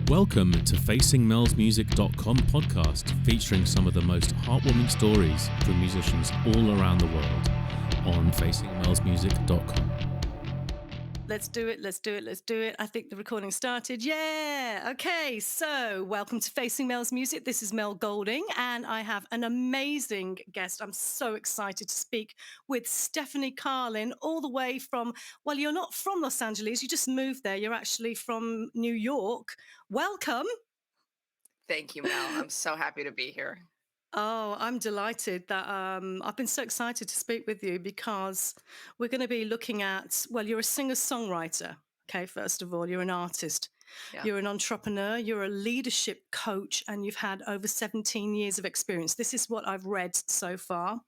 Welcome to FacingMelsMusic.com podcast, featuring some of the most heartwarming stories from musicians all around the world on FacingMelsMusic.com. Let's do it. I think the recording started. Yeah. Okay. So, welcome to Facing Mel's Music. This is Mel Golding, and I have an amazing guest. I'm so excited to speak with Stephanie Carlin, all the way from, well, you're not from Los Angeles, you just moved there. You're actually from New York. Welcome. Thank you, Mel. I'm so happy to be here. Oh, I'm delighted that I've been so excited to speak with you because we're going to be looking at, well, you're a singer-songwriter. Okay, first of all, you're an artist. Yeah. You're an entrepreneur, you're a leadership coach, and you've had over 17 years of experience. This is what I've read so far.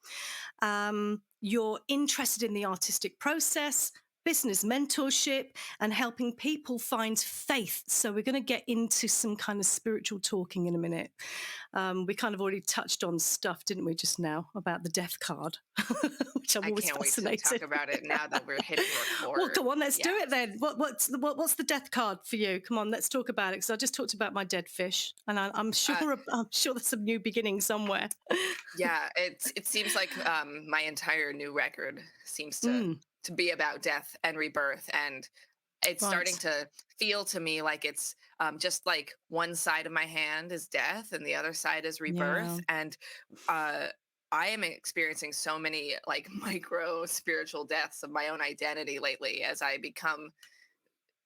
You're interested in the artistic process, business mentorship, and helping people find faith. So we're going to get into some kind of spiritual talking in a minute. We kind of already touched on stuff, didn't we, just now, about the death card, which I'm I always can't wait to fascinated. talk about it now that we're hitting record. Well, come on, let's do Yeah. it then. What's the death card for you? Come on, let's talk about it, because I just talked about my dead fish, and I'm sure there's some new beginning somewhere. Yeah, it seems like my entire new record seems to be about death and rebirth, and it's starting to feel to me like it's just like one side of my hand is death and the other side is rebirth. Yeah. And I am experiencing so many like micro spiritual deaths of my own identity lately as I become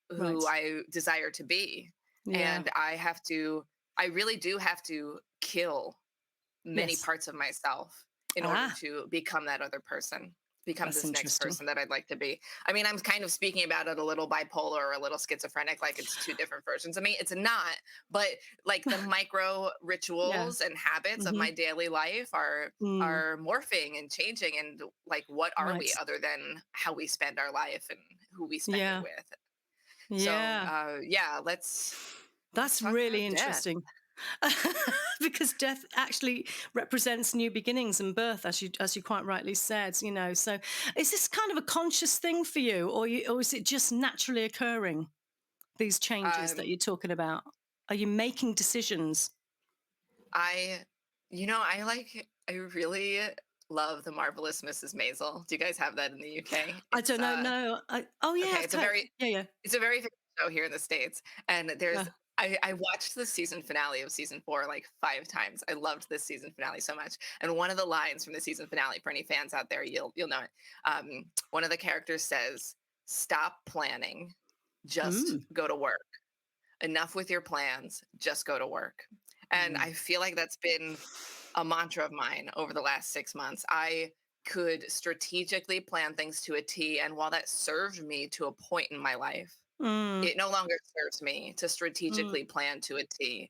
who I desire to be. Yeah. And I really do have to kill many parts of myself in order to become that other person, become That's this next interesting. person that I'd like to be. I mean, I'm kind of speaking about it a little bipolar or a little schizophrenic, like it's two different versions of me. It's not, but like the micro rituals and habits of my daily life are morphing and changing. And like, what are we other than how we spend our life and who we spend it with? Yeah. So let's That's talk really about death. interesting. Because death actually represents new beginnings and birth, as you quite rightly said. So is this kind of a conscious thing for you, or is it just naturally occurring? These changes that you're talking about, are you making decisions? I really love The Marvelous Mrs. Maisel. Do you guys have that in the UK? I don't know. No. Okay, it's a very yeah. it's a very famous show here in the States. And I watched the season finale of season 4 like 5 times. I loved this season finale so much. And one of the lines from the season finale, for any fans out there, you'll know it. One of the characters says, "Stop planning, just go to work. Enough with your plans, just go to work." And I feel like that's been a mantra of mine over the last 6 months. I could strategically plan things to a T, and while that served me to a point in my life, it no longer serves me to strategically plan to a T.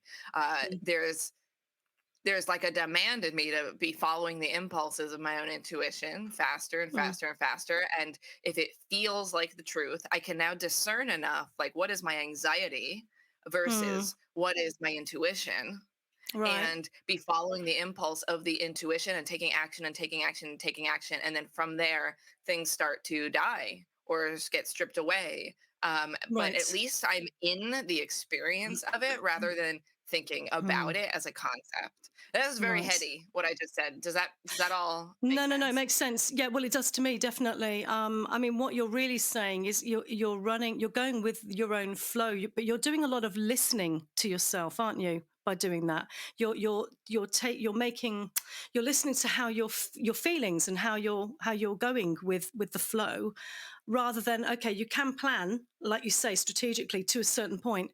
There's like a demand in me to be following the impulses of my own intuition faster and faster and faster. And if it feels like the truth, I can now discern enough, like what is my anxiety versus what is my intuition, and be following the impulse of the intuition and taking action and taking action and taking action. And then from there, things start to die or get stripped away. But at least I'm in the experience of it rather than thinking about it as a concept. That was very heady, what I just said. Does that all make sense? No, it makes sense. Yeah, well, it does to me, definitely. I mean, what you're really saying is you're going with your own flow, but you're doing a lot of listening to yourself, aren't you? By doing that, you're listening to how your feelings and how you're going with the flow, rather than, okay, you can plan, like you say, strategically to a certain point,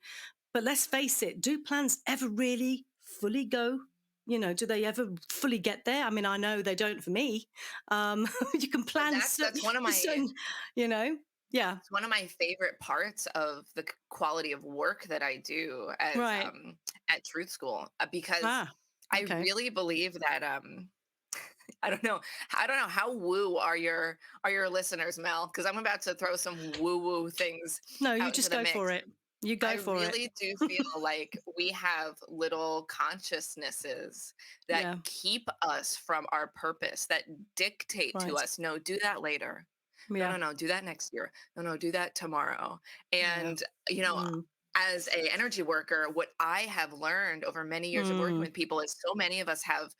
but let's face it, do plans ever really fully go? Do they ever fully get there? I mean, I know they don't for me. You can plan That's one of my yeah. It's one of my favorite parts of the quality of work that I do as at Truth School, because I really believe that I don't know how woo are your listeners, Mel, because I'm about to throw some woo things. No, you out just into the go mix. for it. You go for it. I really do feel like we have little consciousnesses that keep us from our purpose, that dictate to us, no, do that later. No, do that next year. No, do that tomorrow. And, as a energy worker, what I have learned over many years of working Mm, with people is so many of us have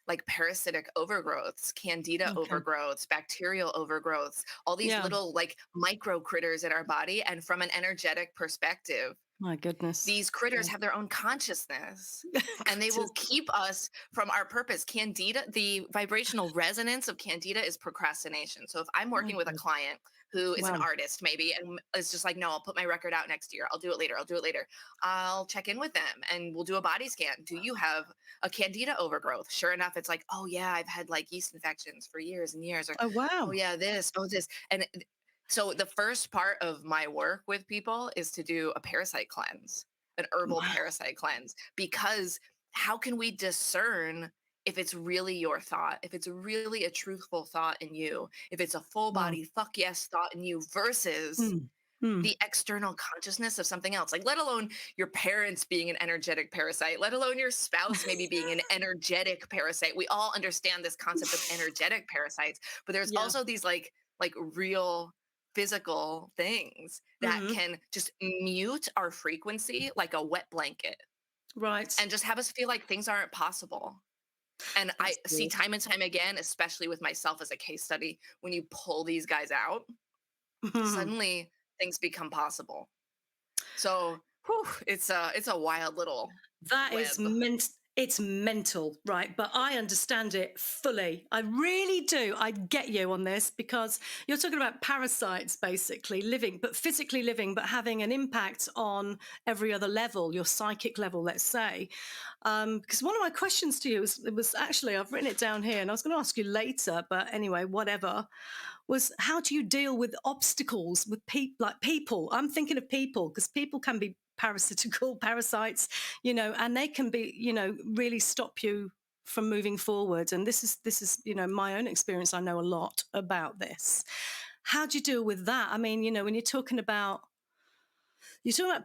like parasitic overgrowths, candida okay. overgrowths, bacterial overgrowths, all these Yeah. little like micro critters in our body. And from an energetic perspective, My goodness. these critters Yeah. have their own consciousness, and they will Goodness. keep us from our purpose. Candida, the vibrational resonance of candida is procrastination. So if I'm My working with a God. client who is an Wow. artist maybe and is just like, no, I'll put my record out next year, I'll do it later, I'll do it later, I'll check in with them and we'll do a body scan. Do you have a candida overgrowth? Sure enough, it's like, oh yeah, I've had like yeast infections for years and years, or Oh, oh wow. yeah, this, and so the first part of my work with people is to do a parasite cleanse, an herbal Wow. parasite cleanse, because how can we discern if it's really your thought, if it's really a truthful thought in you, if it's a full Wow. body fuck yes thought in you versus Mm. Mm. the external consciousness of something else, like let alone your parents being an energetic parasite, let alone your spouse maybe being an energetic parasite. We all understand this concept of energetic parasites, but there's Yeah. also these like real physical things that Mm. can just mute our frequency like a wet blanket Right. and just have us feel like things aren't possible. And I That's see good. time and time again, especially with myself as a case study, when you pull these guys out, Mhm. suddenly things become possible. So whew, it's a wild little That is web. it's mental, right? But I understand it fully. I really do. I get you on this because you're talking about parasites basically living, but physically living, but having an impact on every other level, your psychic level, let's say. Because one of my questions to you was actually, I've written it down here and I was going to ask you later, but anyway, whatever, was how do you deal with obstacles with people, like people? I'm thinking of people because people can be parasitical parasites, and they can be, really stop you from moving forward. And this is, my own experience. I know a lot about this. How do you deal with that? I mean, when you're talking about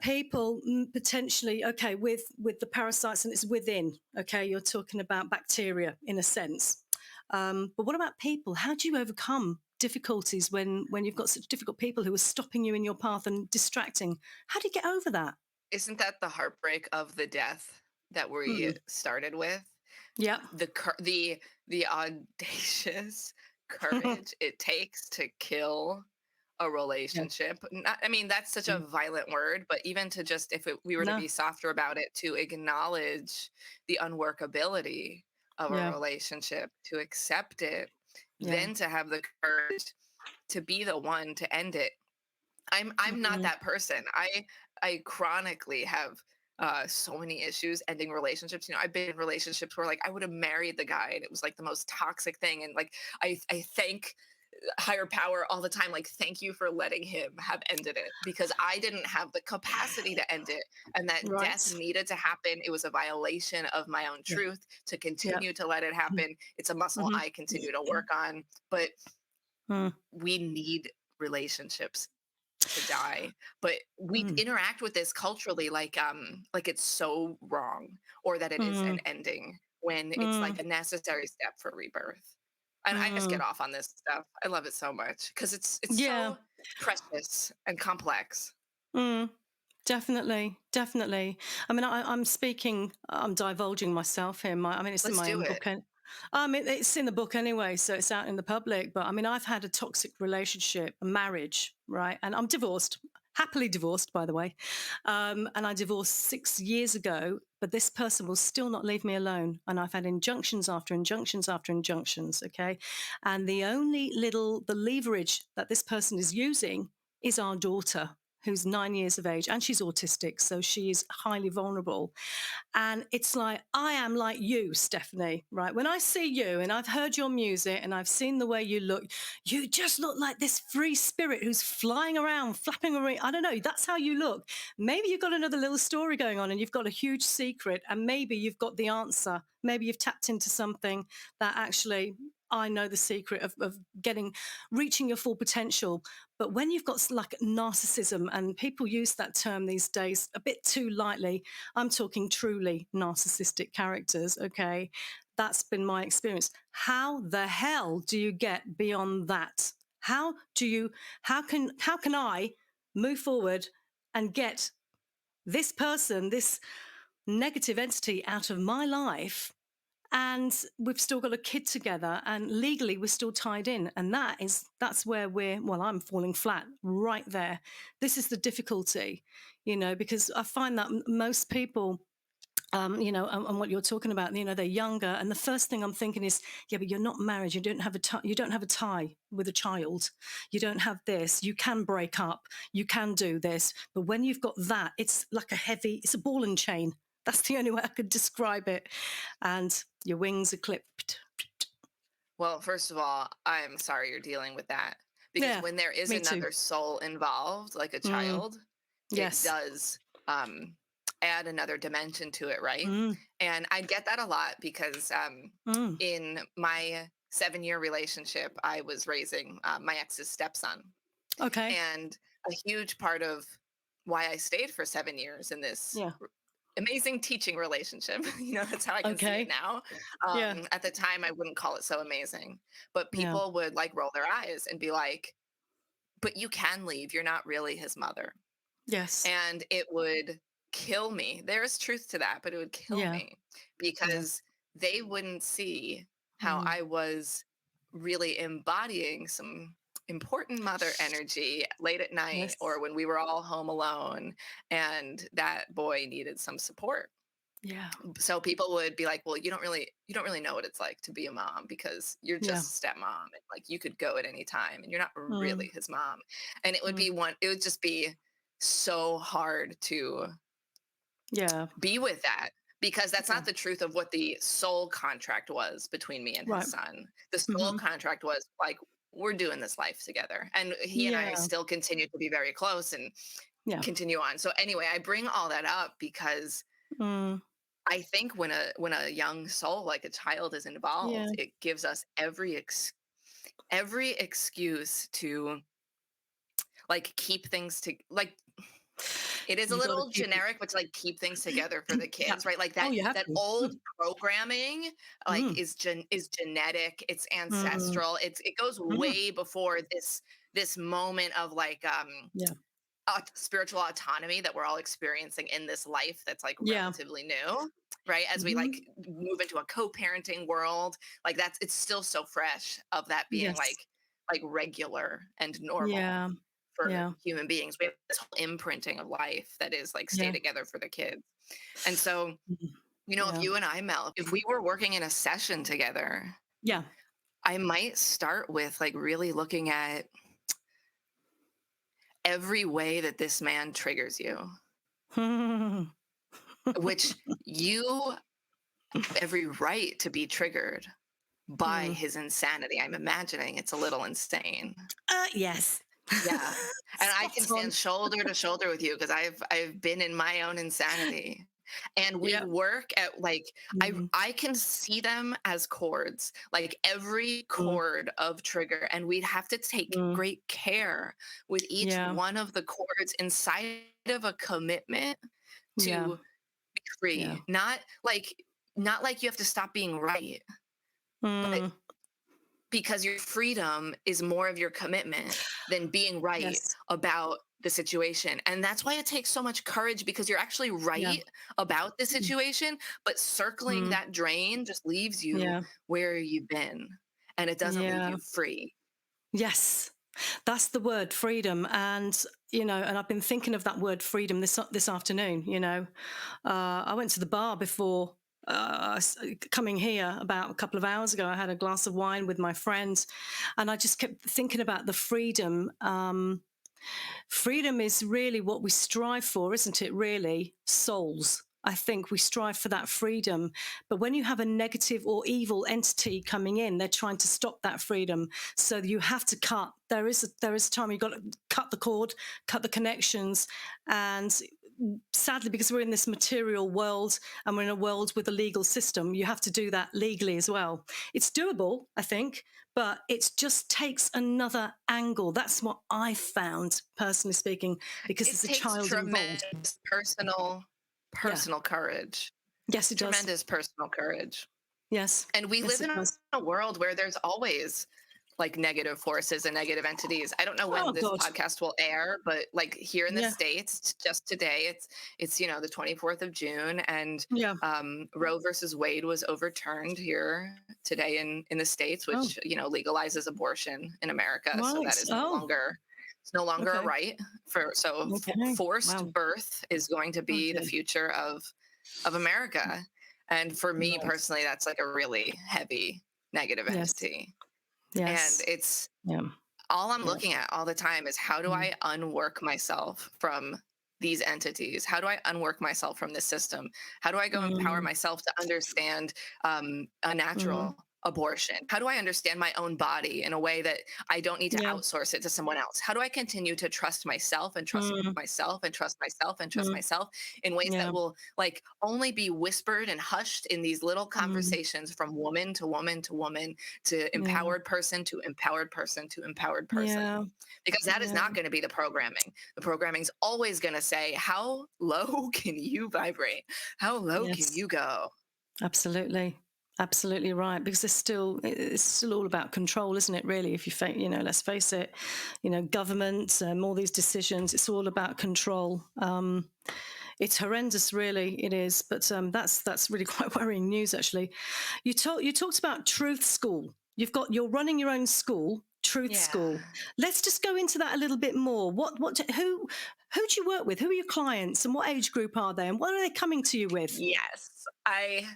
people, potentially, okay, with the parasites, and it's within, okay, you're talking about bacteria in a sense. But what about people? How do you overcome difficulties when you've got such difficult people who are stopping you in your path and distracting? How do you get over that? Isn't that the heartbreak of the death that we Mm. started with? Yeah. The audacious courage it takes to kill a Yeah. relationship. Not, I mean, that's such a Mm. violent word, but even to just, if we were to No. be softer about it, to acknowledge the unworkability of a Yeah. relationship, to accept it, Yeah. then to have the courage to be the one to end it. I'm not Mm. that person. I chronically have so many issues ending relationships. I've been in relationships where like I would have married the guy and it was like the most toxic thing. And like I thank higher power all the time, like thank you for letting him have ended it, because I didn't have the capacity to end it, and that death Right. needed to happen. It was a violation of my own Yeah. truth to Yeah. continue to let it happen. It's a muscle Mm-hmm. I continue to work on, but Mm. we need relationships to die, but we Mm. interact with this culturally like it's so wrong, or that it is an Mm. ending when it's Mm. like a necessary step for rebirth. And I just get Mm. off on this stuff. I love it so much because it's Yeah. so precious and complex. Mm. Definitely, definitely. I mean, I'm speaking, I'm divulging myself here. I mean, it's in Let's my do own it. book. And I mean, it's in the book anyway, so it's out in the public. But I mean, I've had a toxic relationship, a marriage, right? And I'm divorced, happily divorced, by the way. And I divorced 6 years ago, but this person will still not leave me alone. And I've had injunctions after injunctions after injunctions, okay? And the leverage that this person is using is our daughter, who's 9 years of age, and she's autistic, so she is highly vulnerable. And it's like, I am like you, Stephanie, right? When I see you and I've heard your music and I've seen the way you look, you just look like this free spirit who's flying around, flapping around. I don't know. That's how you look. Maybe you've got another little story going on and you've got a huge secret, and maybe you've got the answer. Maybe you've tapped into something that actually, I know the secret of reaching your full potential. But when you've got like narcissism, and people use that term these days a bit too lightly, I'm talking truly narcissistic characters, okay? That's been my experience. How the hell do you get beyond that? How can I move forward and get this person, this negative entity out of my life, and we've still got a kid together, and legally we're still tied in. And that's where I'm falling flat right there. This is the difficulty, because I find that most people, and what you're talking about, they're younger, and the first thing I'm thinking is, yeah, but you're not married. You don't have a tie with a child. You don't have this. You can break up. You can do this. But when you've got that, it's like it's a ball and chain. That's the only way I could describe it. And your wings are clipped. Well, first of all, I'm sorry you're dealing with that, because Yeah, when there is me too. another soul involved, like a child, it Yes. does add another dimension to it, right? Mm. And I get that a lot because in my 7-year relationship, I was raising my ex's stepson. Okay. And a huge part of why I stayed for 7 years in this Yeah. amazing teaching relationship, that's how I can see Okay. it now. Yeah. At the time, I wouldn't call it so amazing, but Yeah. people would like roll their eyes and be like, but you can leave. You're not really his mother. Yes. And it would kill me. There is truth to that, but it would kill Yeah. me because they wouldn't see how Mm. I was really embodying some important mother energy late at night, Yes. or when we were all home alone and that boy needed some support. Yeah. So people would be like, well, you don't really know what it's like to be a mom, because you're just a stepmom, and like you could go at any time and you're not really his mom. And it would just be so hard to be with that, because that's not the truth of what the soul contract was between me and his son. The soul contract was like, we're doing this life together, and he and I still continue to be very close and continue on. So anyway, I bring all that up because I think when a young soul, like a child, is involved, it gives us every excuse to like keep things to like. It is a little generic, but to like keep things together for the kids, right? Like that old programming, like is genetic, it's ancestral, it goes way before this moment of like spiritual autonomy that we're all experiencing in this life that's like relatively new, right? As we like move into a co-parenting world, like it's still so fresh of that being like regular and normal for human beings. We have this whole imprinting of life that is like stay together for the kids. And so, if you and I, Mel, if we were working in a session together, I might start with like really looking at every way that this man triggers you, which you have every right to be triggered by his insanity. I'm imagining it's a little insane. Yes. Yeah. And I can stand shoulder to shoulder with you because I've been in my own insanity. And we work at like I can see them as chords, like every chord of trigger, and we'd have to take great care with each one of the chords inside of a commitment to be free. Not like you have to stop being right, but because your freedom is more of your commitment than being right about the situation. And that's why it takes so much courage, because you're actually right about the situation, but circling that drain just leaves you where you've been, and it doesn't leave you free. Yes. That's the word, freedom. And, and I've been thinking of that word freedom this afternoon. I went to the bar before coming here about a couple of hours ago. I had a glass of wine with my friends, and I just kept thinking about the freedom. Freedom is really what we strive for, isn't it? Really, souls. I think we strive for that freedom. But when you have a negative or evil entity coming in, they're trying to stop that freedom. So you have to cut. There is a time you've got to cut the cord, cut the connections. And sadly, because we're in this material world and we're in a world with a legal system, you have to do that legally as well. It's doable, I think, but it just takes another angle. That's what I found, personally speaking, because there's a child involved. Personal courage. Yes, it does. Tremendous personal courage. Yes. And we live in a world where there's always like negative forces and negative entities. I don't know when Oh this God. podcast will air, but like here in the Yeah. States, just today, it's the 24th of June, and Yeah. Roe versus Wade was overturned here today in the States, Oh, which legalizes abortion in America. So right. that is no Oh, longer it's no longer a okay. right Okay. forced Wow. birth is going to be the Okay. future of America. And for me Right. personally, that's like a really heavy negative Yes. entity. And Yes. it's Yeah. all I'm Yeah. looking at all the time is, how do Mm. I unwork myself from these entities? How do I unwork myself from this system? How do I go empower Mm. myself to understand a Mm. natural abortion? How do I understand my own body in a way that I don't need to Yeah. outsource it to someone else? How do I continue to trust myself and trust Mm. myself and trust myself and trust Mm. myself in ways that Yeah. will like only be whispered and hushed in these little Mm. conversations from woman to woman to woman to Yeah. empowered person to empowered person to empowered person? Yeah. Because that is Yeah. not going to be the programming. The programming is always going to say, how low can you vibrate? How low can Yes. you go? Absolutely. Absolutely right. Because it's still all about control, isn't it? Really, if let's face it, government, all these decisions, it's all about control. It's horrendous, really. It is. But that's really quite worrying news, actually. You talked about Truth School. You're running your own school, Truth Yeah. School. Let's just go into that a little bit more. Who do you work with? Who are your clients, and what age group are they, and what are they coming to you with? Yes, I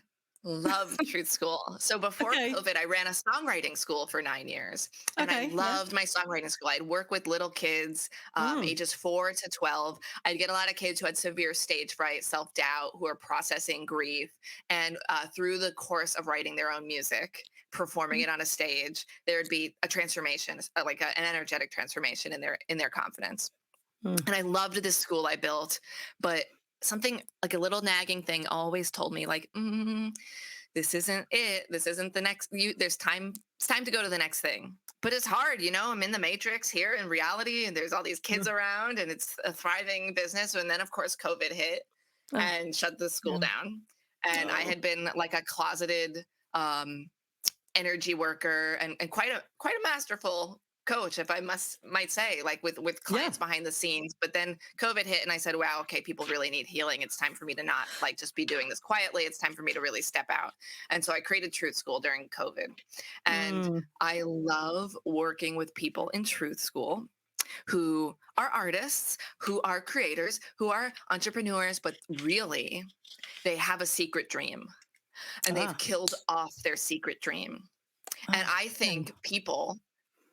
love Truth School. So before Okay. COVID, I ran a songwriting school for 9 years, and I Okay. Yeah. loved my songwriting school. I'd work with little kids, Mm. ages 4 to 12. I'd get a lot of kids who had severe stage fright, self doubt, who are processing grief, and through the course of writing their own music, performing it on a stage, there would be a transformation, an energetic transformation in their confidence. Mm. And I loved this school I built, but something like a little nagging thing always told me like, this isn't it. This isn't the next. There's time. It's time to go to the next thing. But it's hard, I'm in the matrix here in reality, and there's all these kids Mm. around, and it's a thriving business. And then, of course, COVID hit Oh, and shut the school yeah. down. And I Oh. had been like a closeted um, energy worker and quite a masterful coach, if I might say, like with Yeah. clients behind the scenes. But then COVID hit, and I said, wow, okay, people really need healing. It's time for me to not like just be doing this quietly. It's time for me to really step out. And so I created Truth School during COVID. And Mm. I love working with people in Truth School who are artists, who are creators, who are entrepreneurs, but really they have a secret dream and they've Ah. killed off their secret dream. And Oh, I think people,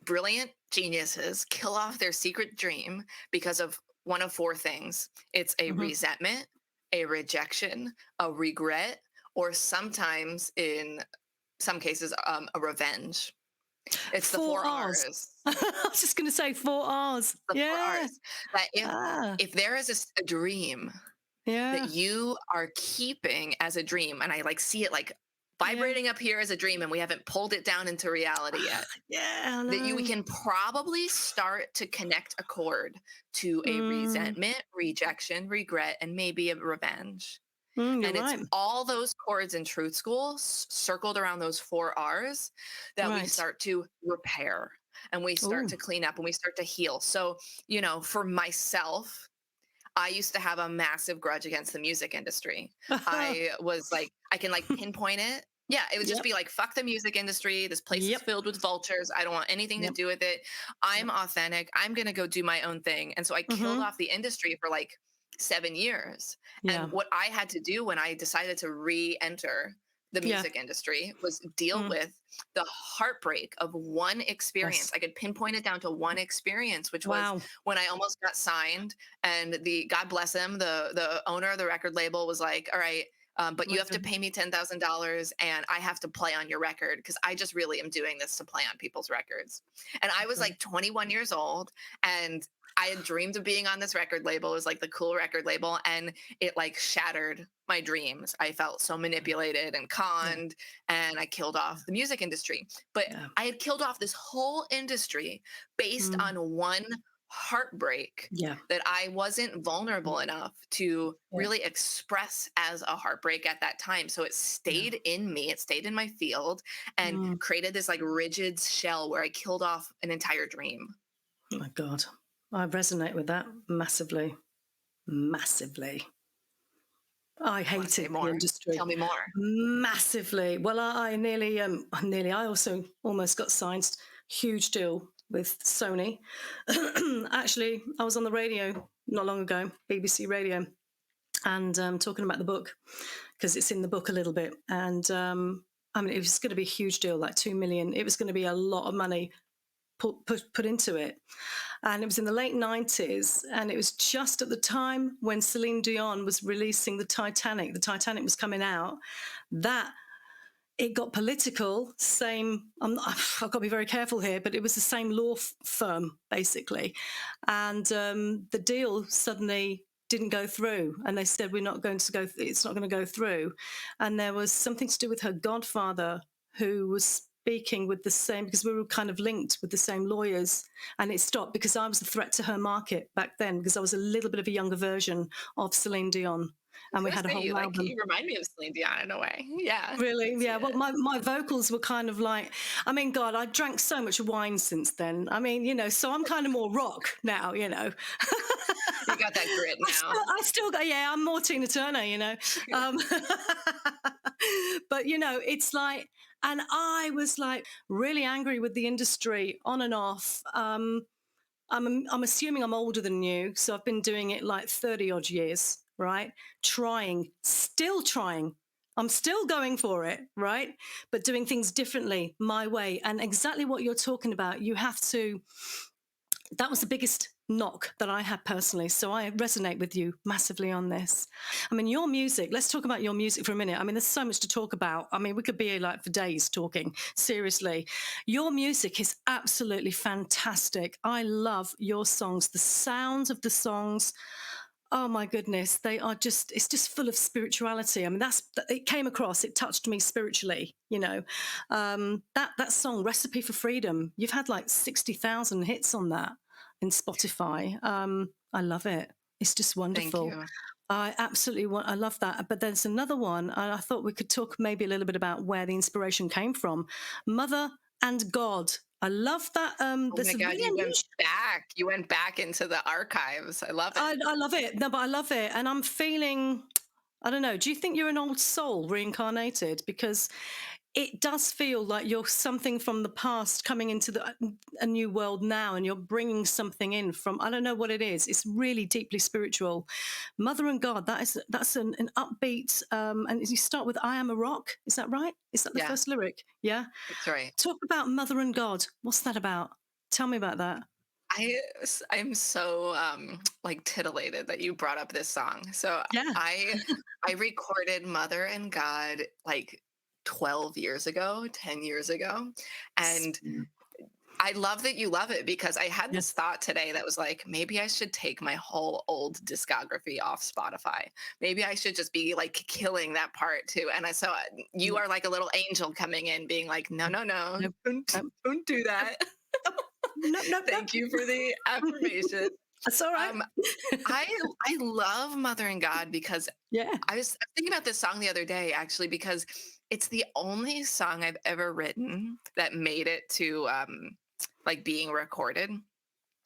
brilliant geniuses, kill off their secret dream because of one of four things: it's a hmm resentment, a rejection, a regret, or sometimes, in some cases, a revenge. It's the Four four R's. R's. I was just going to say 4 R's. The four Yeah. R's. That Ah. if there is a dream that Yeah. you are keeping as a dream, and I like see it like Yeah. vibrating up here as a dream, and we haven't pulled it down into reality yet, Yeah. I that we know. can probably start to connect a chord to a Mm. resentment, rejection, regret, and maybe a revenge. You're And it's right. all those chords in Truth School circled around those four R's that we Right. start to repair and we start Oh. to clean up and we start to heal. So, for myself, I used to have a massive grudge against the music industry. I was like, I can like pinpoint it. Yeah, it would just Yep. be like, fuck the music industry. This place is Yep. filled with vultures. I don't want anything to Yep. do with it. Yep. I'm authentic. I'm going to go do my own thing. And so I killed hmm off the industry for like 7 years. Yeah. And what I had to do when I decided to re enter the Yeah. music industry was deal Mm. with the heartbreak of one experience. Yes. I could pinpoint it down to one experience, which was Wow. when I almost got signed, and the God bless him, the owner of the record label was like, all right, but you have to Okay. pay me $10,000 and I have to play on your record because I just really am doing this to play on people's records. And I was Okay. like 21 years old, and I had dreamed of being on this record label. It was like the cool record label, and it like shattered my dreams. I felt so manipulated and Yeah. conned, and I killed off the music industry. But Yeah. I had killed off this whole industry based Mm. on one heartbreak Yeah. that I wasn't vulnerable enough to Yeah. really express as a heartbreak at that time. So it Yeah. stayed in me, it stayed in my field, and Mm. created this like rigid shell where I killed off an entire dream. Oh my God. I resonate with that massively. Massively. I Want to say hated the more? industry Tell me more. massively. Well, I I also almost got signed, huge deal with Sony. Actually, I was on the radio not long ago, BBC Radio, and talking about the book because it's in the book a little bit. And I mean, it was going to be a huge deal, like 2 million. It was going to be a lot of money put into it. And it was in the late 90s, and it was just at the time when Celine Dion was releasing the Titanic. The Titanic was coming out. That it got political. I've got to be very careful here, but it was the same law firm basically, and the deal suddenly didn't go through, and they said we're not going to go. It's not going to go through, and there was something to do with her godfather who was speaking with the same, because we were kind of linked with the same lawyers, and it stopped because I was a threat to her market back then, because I was a little bit of a younger version of Celine Dion, I was and we gonna had a say whole album. you remind me of Celine Dion in a way. Yeah, I Really? can see Yeah. Well, it. my vocals were kind of like, I mean, God, I drank so much wine since then. I mean, so I'm kind of more rock now, You got that grit now. I still got, yeah, I'm more Tina Turner, Um, but, it's like, and I was like really angry with the industry on and off. I'm assuming I'm older than you, so I've been doing it like 30 odd years, right? Still trying. I'm still going for it, right? But doing things differently, my way. And exactly what you're talking about, that was the biggest knock that I had personally. So I resonate with you massively on this. I mean, your music, let's talk about your music for a minute. I mean, there's so much to talk about. I mean, we could be here like for days talking, seriously. Your music is absolutely fantastic. I love your songs, the sounds of the songs. Oh my goodness, it's just full of spirituality. I mean, it came across, it touched me spiritually, that song, Recipe for Freedom, you've had like 60,000 hits on that in Spotify. I love it. It's just Thank wonderful. you. I love that. But there's another one. And I thought we could talk maybe a little bit about where the inspiration came from. Mother and God. I love that. Oh There's my a God, really you went unusual. back. You went back into the archives. I love it. I love it. No, but I love it. And I'm feeling, I don't know, do you think you're an old soul reincarnated? Because it does feel like you're something from the past coming into a new world now, and you're bringing something in from, I don't know what it is. It's really deeply spiritual. Mother and God, that's an upbeat, and you start with I am a rock. Is that right? Is that the Yeah, first lyric? Yeah. that's right. Talk about Mother and God. What's that about? Tell me about that. I'm so like titillated that you brought up this song. So Yeah. I recorded Mother and God like 12 years ago, 10 years ago. And I love that you love it, because I had Yeah. this thought today that was like, maybe I should take my whole old discography off Spotify. Maybe I should just be like killing that part too. And you are like a little angel coming in being like, no, no, no, Nope. Nope. don't do that. Nope. Nope. Thank you for the affirmation. That's all right. Um, I love Mother and God because Yeah. I was thinking about this song the other day, actually, because it's the only song I've ever written that made it to like being recorded,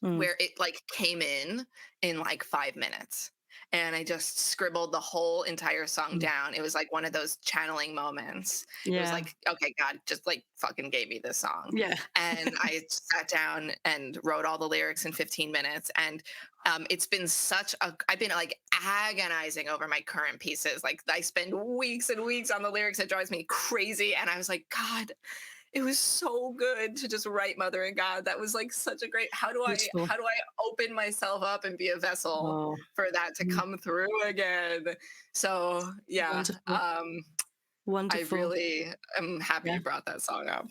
Mm. where it like came in like 5 minutes. And I just scribbled the whole entire song Mm. down. It was like one of those channeling moments. It was Yeah. like, okay, God just like fucking gave me this song. Yeah. And I sat down and wrote all the lyrics in 15 minutes. And it's been I've been like agonizing over my current pieces. Like I spend weeks and weeks on the lyrics. It drives me crazy. And I was like, God, it was so good to just write Mother and God. That was like such a great, Beautiful. how do I open myself up and be a vessel Oh, for that to mm, come through again? So yeah, wonderful. I Wonderful. really am happy Yeah. you brought that song up.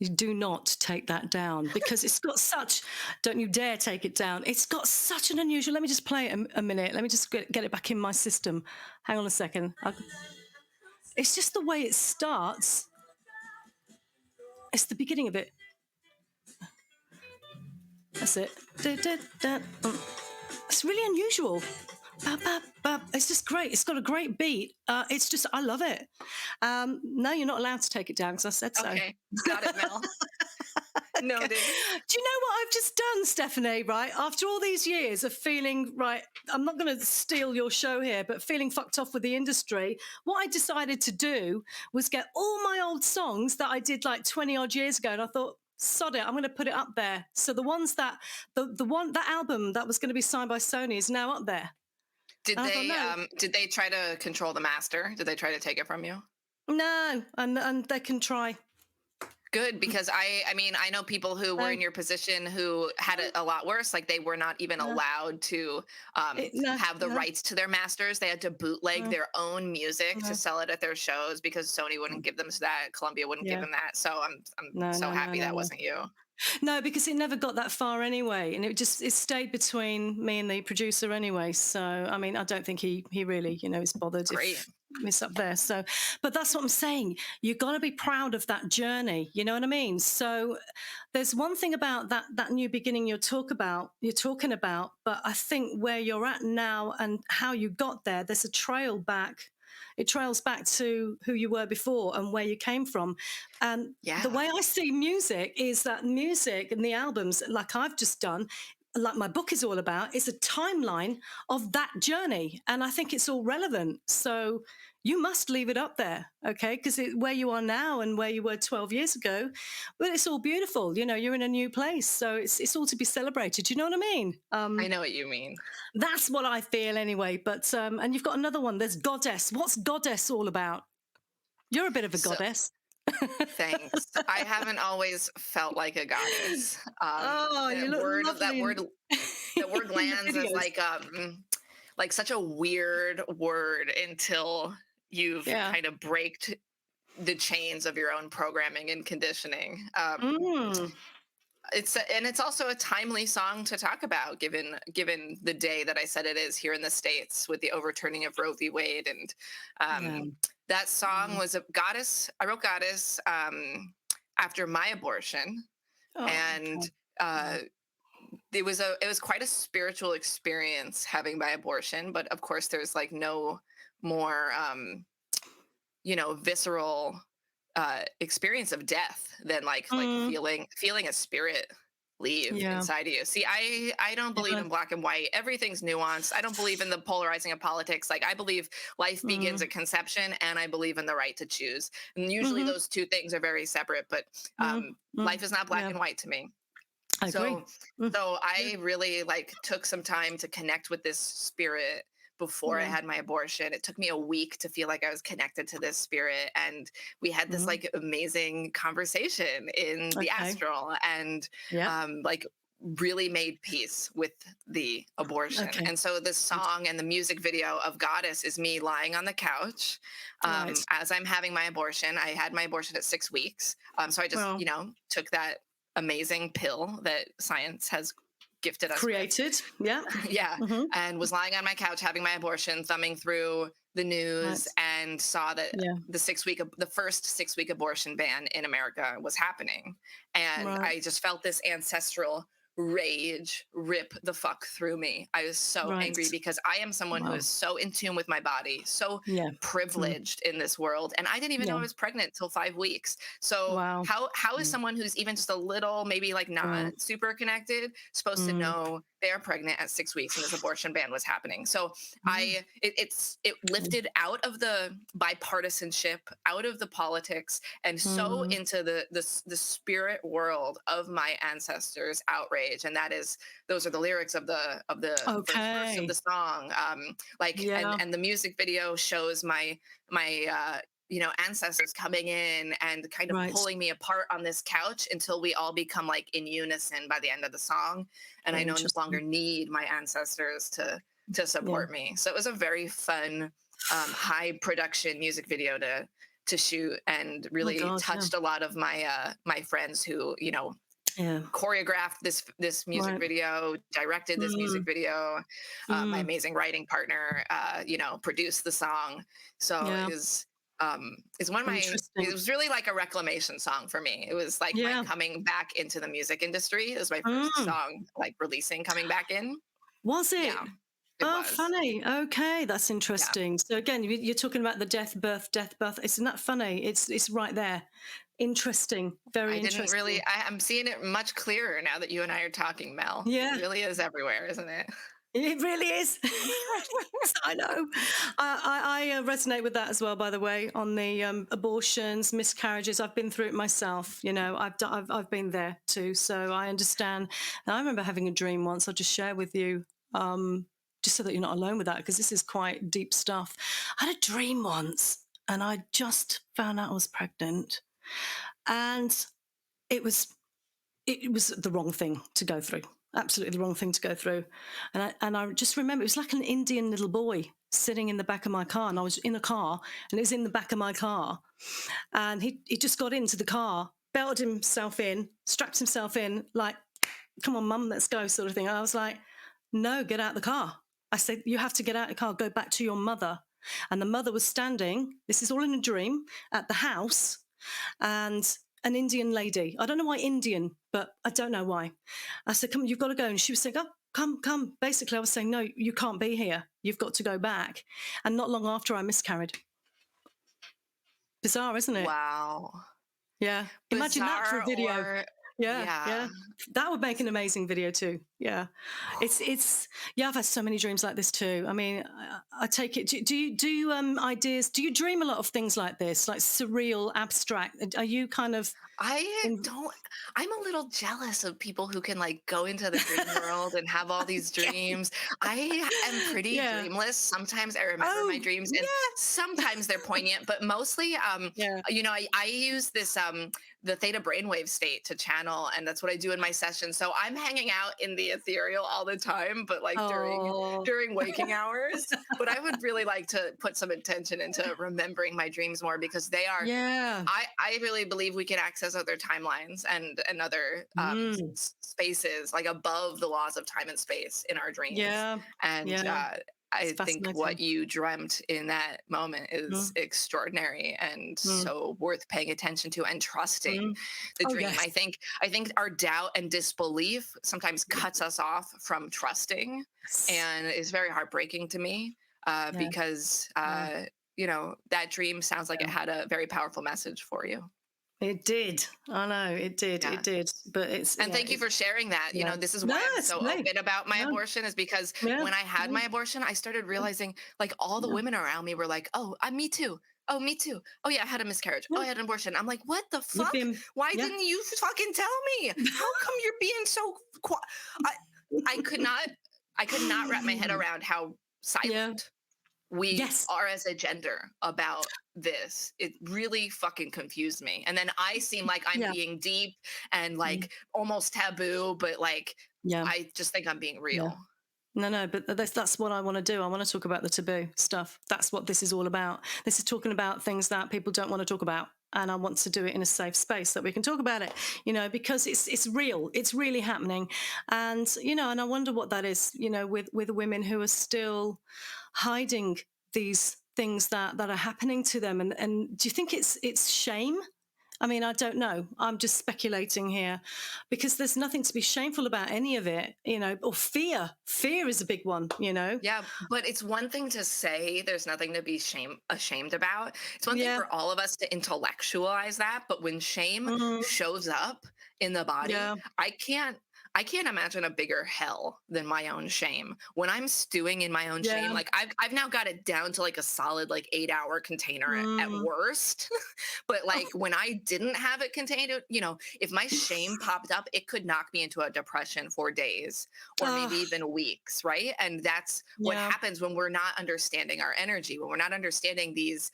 You do not take that down, because it's got such, don't you dare take it down. It's got such an unusual, let me just play it a minute. Let me just get it back in my system. Hang on a second. It's just the way it starts. It's the beginning of it. That's it. It's really unusual. It's just great. It's got a great beat. It's just, I love it. No, you're not allowed to take it down because I said so. Okay, got it, Mel. Noted. Do you know what I've just done, Stephanie, right? After all these years of feeling, right, I'm not going to steal your show here, but feeling fucked off with the industry, what I decided to do was get all my old songs that I did like 20 odd years ago. And I thought, sod it, I'm going to put it up there. So the ones that, that album that was going to be signed by Sony is now up there. Did they try to control the master? Did they try to take it from you? No, and they can try. Good, because I mean, I know people who were in your position who had it a lot worse. Like they were not even allowed to have the rights to their masters. They had to bootleg their own music to sell it at their shows because Sony wouldn't give them that, Columbia wouldn't give them that. So I'm so happy that wasn't you. No, because it never got that far anyway, and it stayed between me and the producer anyway. So I mean, I don't think he really, is bothered. Great. If it's up there. So, but that's what I'm saying. You got to be proud of that journey. You know what I mean? So there's one thing about that new beginning you're talking about, but I think where you're at now and how you got there, there's a trail back. It trails back to who you were before and where you came from. And the way I see music is that music and the albums, like I've just done, like my book is all about, is a timeline of that journey. And I think it's all relevant. So you must leave it up there, okay? Because where you are now and where you were 12 years ago, well, it's all beautiful. You're in a new place. So it's all to be celebrated. You know what I mean? I know what you mean. That's what I feel anyway. But, and you've got another one. There's Goddess. What's Goddess all about? You're a bit of a goddess. Thanks. I haven't always felt like a goddess. You look lovely. That word lands as like such a weird word until you've kind of braked the chains of your own programming and conditioning. It's also a timely song to talk about given the day that I said it is here in the States with the overturning of Roe v. Wade. And that song was a Goddess. I wrote Goddess after my abortion. It was quite a spiritual experience having my abortion, but of course there's like no more visceral experience of death than like feeling a spirit leave inside of you. See, I don't believe in black and white. Everything's nuanced. I don't believe in the polarizing of politics. Like I believe life begins at conception, and I believe in the right to choose. And usually those two things are very separate, but life is not black and white to me. I agree. So I really took some time to connect with this spirit before I had my abortion. It took me a week to feel like I was connected to this spirit. And we had this amazing conversation in the astral and really made peace with the abortion. And so the song and the music video of Goddess is me lying on the couch as I'm having my abortion. I had my abortion at 6 weeks. So I just, took that amazing pill that science has gifted us created with. And was lying on my couch having my abortion, thumbing through the news and saw that the first 6 week abortion ban in America was happening. And I just felt this ancestral rage rip the fuck through me. I was so angry because I am someone who is so in tune with my body, so privileged in this world. And I didn't even know I was pregnant till 5 weeks. So how is someone who's even just a little, maybe not super connected, supposed to know they're pregnant at 6 weeks and this abortion ban was happening? So it lifted out of the bipartisanship, out of the politics, and so into the spirit world of my ancestors' outrage. And those are the lyrics of the first verse of the song. And the music video shows my ancestors coming in and kind of pulling me apart on this couch until we all become in unison by the end of the song. And I no longer need my ancestors to support me. So it was a very fun, high production music video to shoot, and really touched a lot of my friends who, choreographed this music video, directed this music video. My amazing writing partner, produced the song. So it was is one of my, Interesting. it was really like a reclamation song for me. It was like my Yeah. coming back into the music industry. It was my first Mm. song like releasing, coming back in. Was it? Yeah, it Oh, was. funny. Okay, that's Yeah. interesting. So again, you're talking about the death, birth. Isn't that funny? It's right there. Interesting. Very I didn't really, interesting. I'm seeing it much clearer now that you and I are talking, Mel. It Yeah. really is everywhere, isn't it? It really is. I know. I resonate with that as well. By the way, on the abortions, miscarriages, I've been through it myself. You know, I've been there too, so I understand. And I remember having a dream once. I'll just share with you, just so that you're not alone with that, because this is quite deep stuff. I had a dream once, and I just found out I was pregnant, and it was it was the wrong thing to go through. Absolutely the wrong thing to go through. And I just remember it was like an Indian little boy sitting in the back of my car, and I was in a car, and it was in the back of my car. And he just got into the car, belted himself in, strapped himself in, like, come on, mum, let's go, sort of thing. And I was like, no, get out the car. I said, you have to get out the car, go back to your mother. And the mother was standing, this is all in a dream, at the house, and an Indian lady. I don't know why Indian, but I don't know why. I said, come, you've got to go. And she was saying, oh, come. Basically, I was saying, no, you can't be here. You've got to go back. And not long after, I miscarried. Bizarre, isn't it? Wow. Yeah. Imagine that for a Bizarre video. or, Yeah, yeah. that would make an amazing video too. Yeah, it's yeah. I've had so many dreams like this too. I mean, I take it. Do you ideas? Do you dream a lot of things like this, like surreal, abstract? Are you kind of? I don't, I'm a little jealous of people who can like go into the dream world and have all these Yeah, dreams. I am pretty yeah. dreamless. Sometimes I remember my Oh, dreams and yeah, sometimes they're poignant, but mostly, yeah. you know, I use this, the theta brainwave state to channel, and that's what I do in my session. So I'm hanging out in the ethereal all the time, but like Oh, during waking hours. But I would really like to put some intention into remembering my dreams more because they are, yeah. I really believe we can access other timelines and other Mm, spaces like above the laws of time and space in our dreams. yeah, And yeah. It's I think what fascinating. you dreamt in that moment is Mm, extraordinary and mm, so worth paying attention to and trusting mm. the Oh dream. yes. I think our doubt and disbelief sometimes cuts us off from trusting, Yes. and it's very heartbreaking to me Yeah, because yeah, you know, that dream sounds like it yeah. had a very powerful message for you. It did. I know it did. Yeah. It did. But it's And yeah. thank you for sharing that. You Yeah. know, this is No, why I'm it's so no, open about my no. abortion is because Yeah, when I had yeah, my abortion, I started yeah, realizing like all the yeah, women around me were like, "Oh, me too. Oh, me too. Oh yeah, I had a miscarriage. Oh, yeah. I had an abortion." I'm like, "What the You've fuck? been, Why yeah. didn't you fucking tell me? How come you're being so I I could not I could not wrap my head around how Yeah. silent we Yes. are as a gender about this. It really fucking confused me. And then I seem like I'm Yeah. being deep and Mm. like almost taboo, but like Yeah. I just think I'm being Yeah. real. No, but that's what I want to do. I want to talk about the taboo stuff. That's what this is all about. This is talking about things that people don't want to talk about. And I want to do it in a safe space that we can talk about it, you know, because it's real. It's really happening. And, you know, and I wonder what that is, you know, with women who are still hiding these things that are happening to them. And do you think it's shame? I mean, I don't know. I'm just speculating here because there's nothing to be shameful about any of it, you know, or fear. Fear is a big one, you know? Yeah, but it's one thing to say there's nothing to be ashamed about. It's one thing Yeah. for all of us to intellectualize that, but when shame Mhm. shows up in the body, Yeah. I can't imagine a bigger hell than my own shame. When I'm stewing in my own shame, Yeah. like I've now got it down to like a solid like 8 hour container at Mm. worst. But Oh, like when I didn't have it contained, you know, if my shame popped up, it could knock me into a depression for days or maybe oh, even weeks, right? And that's what yeah. happens when we're not understanding our energy, when we're not understanding these,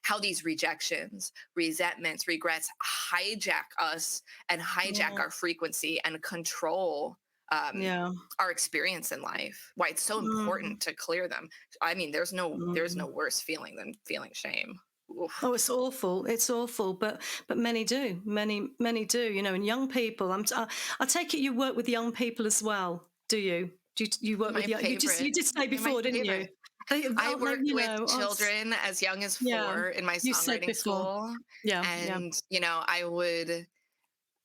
how these rejections, resentments, regrets hijack us and hijack Yeah. our frequency and control um, Yeah. our experience in life. Why it's so Mm. important to clear them. I mean, there's no Mm. worse feeling than feeling shame. Oof. Oh, it's awful. It's awful, but many do. Many do. You know, and young people. I take it you work with young people as well. Do you? Do you work with My young? You favorite. did say They're my before, didn't you? favorite. I worked you with know, children as young as yeah, 4 in my you said songwriting before. school, Yeah, yeah. and, I would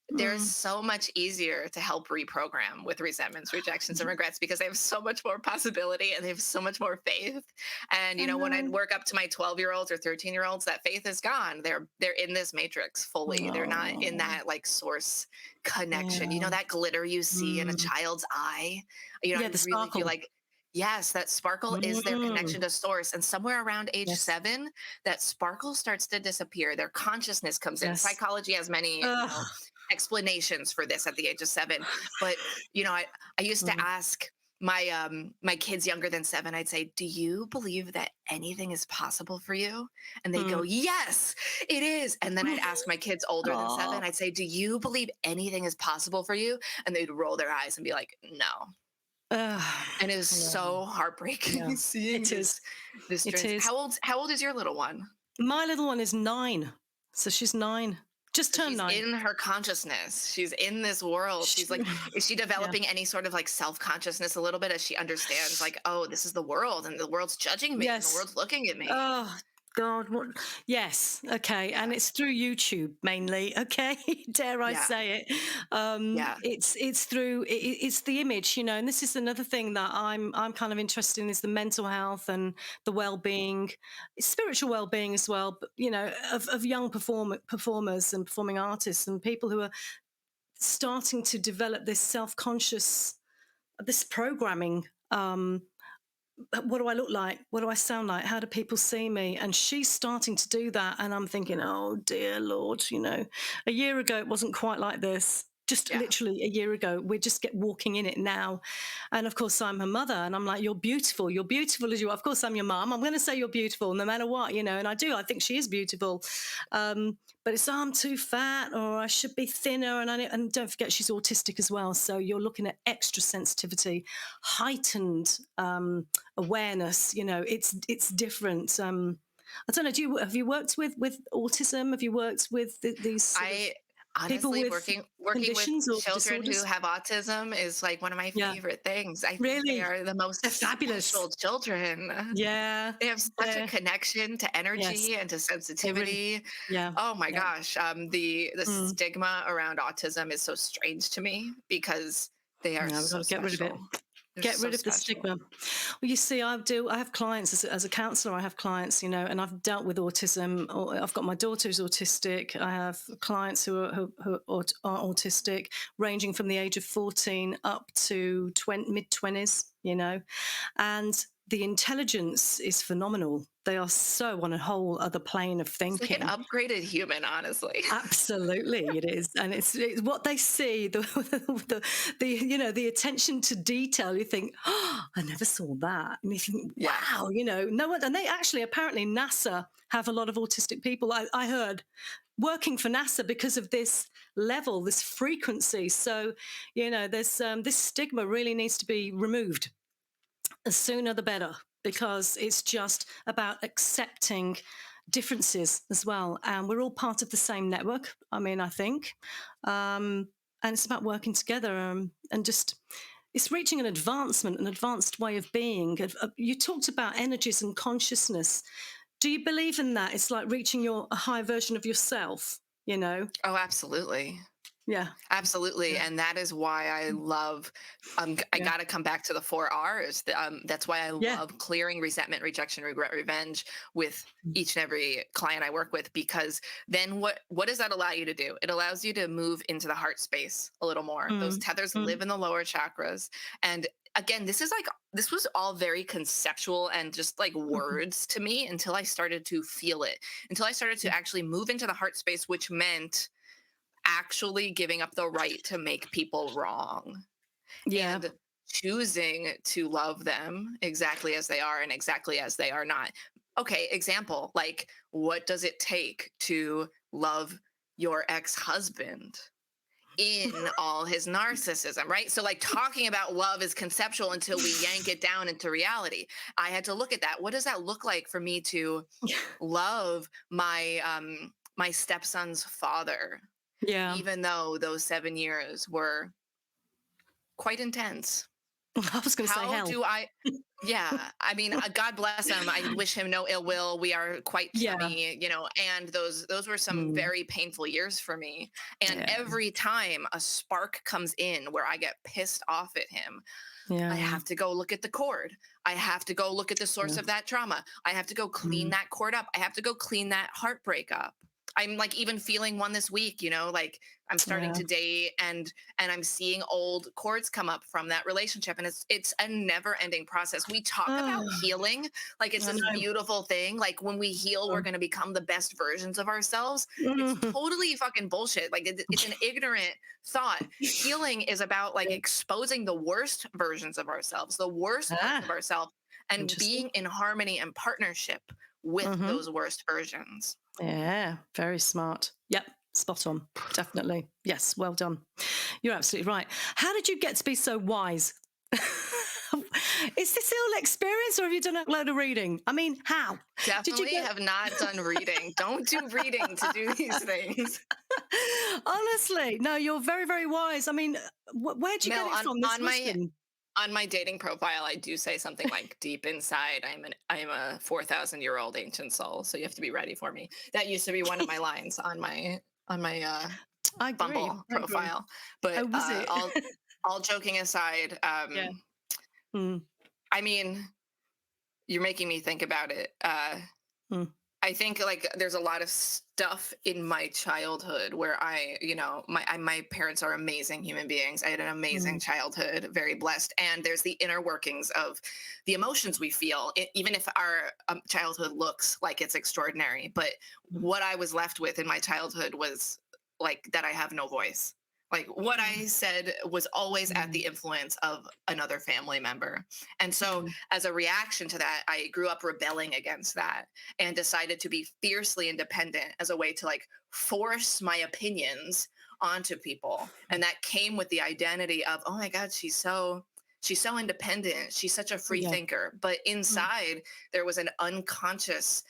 there's Mm. so much easier to help reprogram with resentments, rejections, and regrets because they have so much more possibility and they have so much more faith. And I when I know. work up to my 12-year-olds or 13-year-olds, that faith is gone. They're in this matrix fully. They're not in Oh, that like source connection. yeah. That glitter you see in a Mm. child's eye. I Yeah, the really feel sparkle. like yes, that sparkle is their Mm. connection to source. And somewhere around age Yes, 7, that sparkle starts to disappear. Their consciousness comes in. yes. Psychology has many, Ugh. explanations for this at the age of 7. But I used to Mm. ask my kids younger than 7. I'd say, do you believe that anything is possible for you? And they'd go, Mm. yes, it is. And then I'd ask my kids older than 7, Oh, I'd say, do you believe anything is possible for you? And they'd roll their eyes and be like, no. ugh. And it was Yeah, so yeah. heartbreaking seeing It is. this It trans. is. How old is your little one? My little one is 9, so she's 9. Just So turned she's 9. in her consciousness. She's in this world. She, She's like, is she yeah. developing any sort of like self consciousness a little bit as she understands, like, oh, this is the world and the world's judging me and the Yes. world's looking at me? Oh God, what? Yes, okay, and Yeah. it's through YouTube mainly. Okay, dare I Yeah. say it? Yeah. It's through it's the image, and this is another thing that I'm kind of interested in is the mental health and the well-being, spiritual well-being as well. But of young performers and performing artists and people who are starting to develop this self-conscious, this programming. What do I look like? What do I sound like? How do people see me? And she's starting to do that. And I'm thinking, oh, dear Lord, a year ago, it wasn't quite like this. Just Yeah. literally a year ago, we just get walking in it now. And of course, I'm her mother. And I'm like, you're beautiful. You're beautiful as you are. Of course, I'm your mum. I'm going to say you're beautiful no matter what, and I do. I think she is beautiful. But it's, I'm too fat or I should be thinner. And don't forget, she's autistic as well. So you're looking at extra sensitivity, heightened awareness. It's different. I don't know. Have you worked with autism? Have you worked with these sort of I people honestly with working with conditions or children who disorders? have autism is like one of my Yeah, favorite things. I think they really, are the most they're fabulous. special children. Yeah, They have such a they're connection to yes, energy and to they really. sensitivity. Yeah, Oh my yeah. gosh. The Mm. stigma around autism is so strange to me because they are No, we've got so to get rid of it. special. They're Get so rid of the special. stigma. Well, you see, I have clients as a counsellor. I have clients, and I've dealt with autism. I've got my daughter who's autistic. I have clients who are autistic, ranging from the age of 14 up to mid 20s. And the intelligence is phenomenal. They are so on a whole other plane of It's like an thinking. upgraded human, honestly. Absolutely, it is, and it's what they see. The attention to detail. You think, oh, I never saw that, and you think, Yeah. wow, no one. And they actually, apparently, NASA have a lot of autistic people. I heard working for NASA because of this level, this frequency. So, there's this stigma really needs to be removed. The sooner the better, because it's just about accepting differences as well. And we're all part of the same network, I think. And it's about working together and just, it's reaching an advanced way of being. You talked about energies and consciousness. Do you believe in that? It's like reaching a higher version of yourself, Oh, absolutely. Yeah. Absolutely. Yeah. And that is why I love, I Yeah. got to come back to the 4 R's. That's why I Yeah. love clearing resentment, rejection, regret, revenge with each and every client I work with, because then what does that allow you to do? It allows you to move into the heart space a little more. Those Mm. tethers Mm. live in the lower chakras. And again, this was all very conceptual and just like words to me until I started to feel it, until I started to actually move into the heart space, which meant actually giving up the right to make people wrong Yeah. and choosing to love them exactly as they are and exactly as they are not. Okay, example, like what does it take to love your ex-husband in all his narcissism, right? So like talking about love is conceptual until we yank it down into reality. I had to look at that. What does that look like for me to love my stepson's father, Yeah. even though those 7 years were quite intense? I was going to say How hell. do I? Yeah, I mean, God bless him. I wish him no ill will. We are quite Yeah. chummy, and those were some Mm, very painful years for me. And yeah. every time a spark comes in where I get pissed off at him, I Yeah. have to go look at the cord. I have to go look at the source Yeah. of that trauma. I have to go clean Mm. that cord up. I have to go clean that heartbreak up. I'm like even feeling one this week, like I'm starting Yeah. to date and I'm seeing old cords come up from that relationship, and it's a never-ending process. We talk about Oh, healing like it's I this know. beautiful thing. Like when we heal, we're going to become the best versions of ourselves. It's Mhm. totally fucking bullshit. Like it's an ignorant thought. Healing is about like Yeah. exposing the worst versions of ourselves, the worst parts of Ah, ourselves, and interesting. being in harmony and partnership with Hmm. those worst versions. Yeah, very smart. Yep, spot on. Definitely. Yes, well done. You're absolutely right. How did you get to be so wise? Is this all experience or have you done a load of reading? I mean, how did you Definitely get? have not done reading. Don't do reading to do these things. Honestly, no, you're very, very wise. I mean, where'd you get Mel, it on from? This on my wisdom. on my dating profile, I do say something like deep inside, I'm a 4,000-year-old ancient soul. So you have to be ready for me. That used to be one of my lines on my I agree. Bumble I agree. profile. But Oh, was it? all joking aside, Yeah. Mm, I mean, you're making me think about it. mm, I think like there's a lot of stuff in my childhood where my parents are amazing human beings. I had an amazing mm, childhood, very blessed, and there's the inner workings of the emotions we feel, even if our childhood looks like it's extraordinary. But mm, what I was left with in my childhood was like that I have no voice. Like what I said was always at the mm, influence of another family member. And so, mm, as a reaction to that, I grew up rebelling against that and decided to be fiercely independent as a way to like force my opinions onto people. And that came with the identity of, oh my God, she's so independent. She's such a free yeah. thinker. But Mm, inside there was an unconscious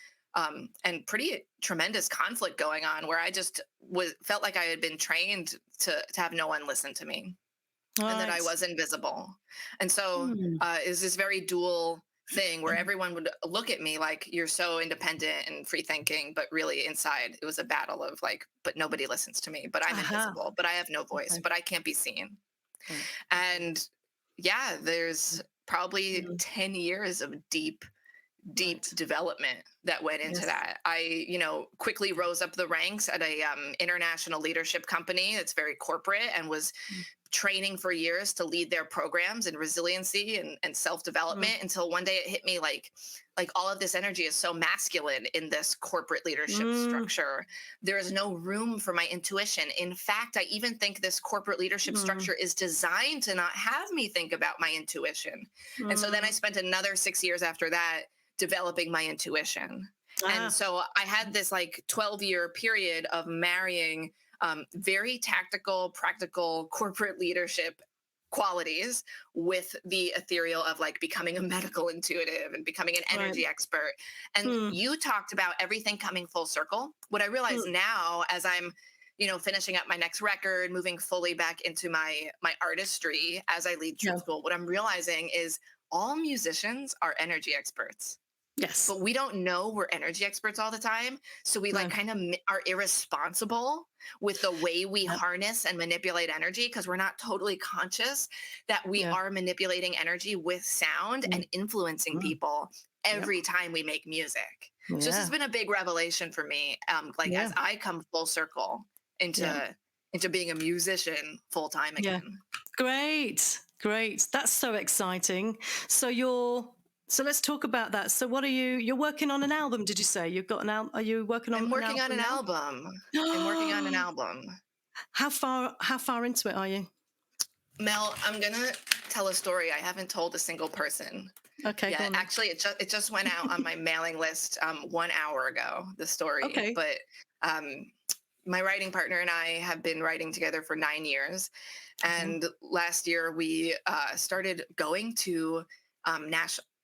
and pretty tremendous conflict going on where I just felt like I had been trained to have no one listen to me and that I right. was invisible. And so Mm, is this very dual thing where everyone would look at me like you're so independent and free thinking, but really inside it was a battle of like, but nobody listens to me, but I'm aha. invisible, but I have no voice, Okay. but I can't be seen. Right. Okay. And yeah, there's probably Mm, 10 years of deep right. development that went into Yes. that. I, quickly rose up the ranks at a international leadership company that's very corporate and was Mm, training for years to lead their programs in resiliency and mm, self-development until one day it hit me like all of this energy is so masculine in this corporate leadership mm, structure. There is no room for my intuition. In fact, I even think this corporate leadership mm, structure is designed to not have me think about my intuition. And so then I mm. spent another 6 years after that developing my intuition. And Ah, so I had this like 12-year period of marrying very tactical, practical corporate leadership qualities with the ethereal of like becoming a medical intuitive and becoming an right. energy expert. And Mm, you talked about everything coming full circle. What I mm, realize now as I'm finishing up my next record, moving fully back into my artistry as I lead yeah. Truth School, what I'm realizing is all musicians are energy experts, Yes. but we don't know we're energy experts all the time. So we like No. kind of are irresponsible with the way we Yep. harness and manipulate energy because we're not totally conscious that we Yeah. are manipulating energy with sound Mm, and influencing mm, people yep. every time we make music. So this has Yeah. been a big revelation for me. Like Yeah. as I come full circle into Yeah. into being a musician full time Yeah. again. Great. Great. That's so exciting. So you're so let's talk about that. So what are you're working on an album, did you say? You've got an album, are you working on I'm an working on album an now? album. I'm working on an album. How far into it are you? Mel, I'm gonna tell a story I haven't told a single person Okay, go yet. on then. Actually, it just went out on my mailing list 1 hour ago. The story, Okay. but um, my writing partner and I have been writing together for 9 years, Okay. and last year we started going to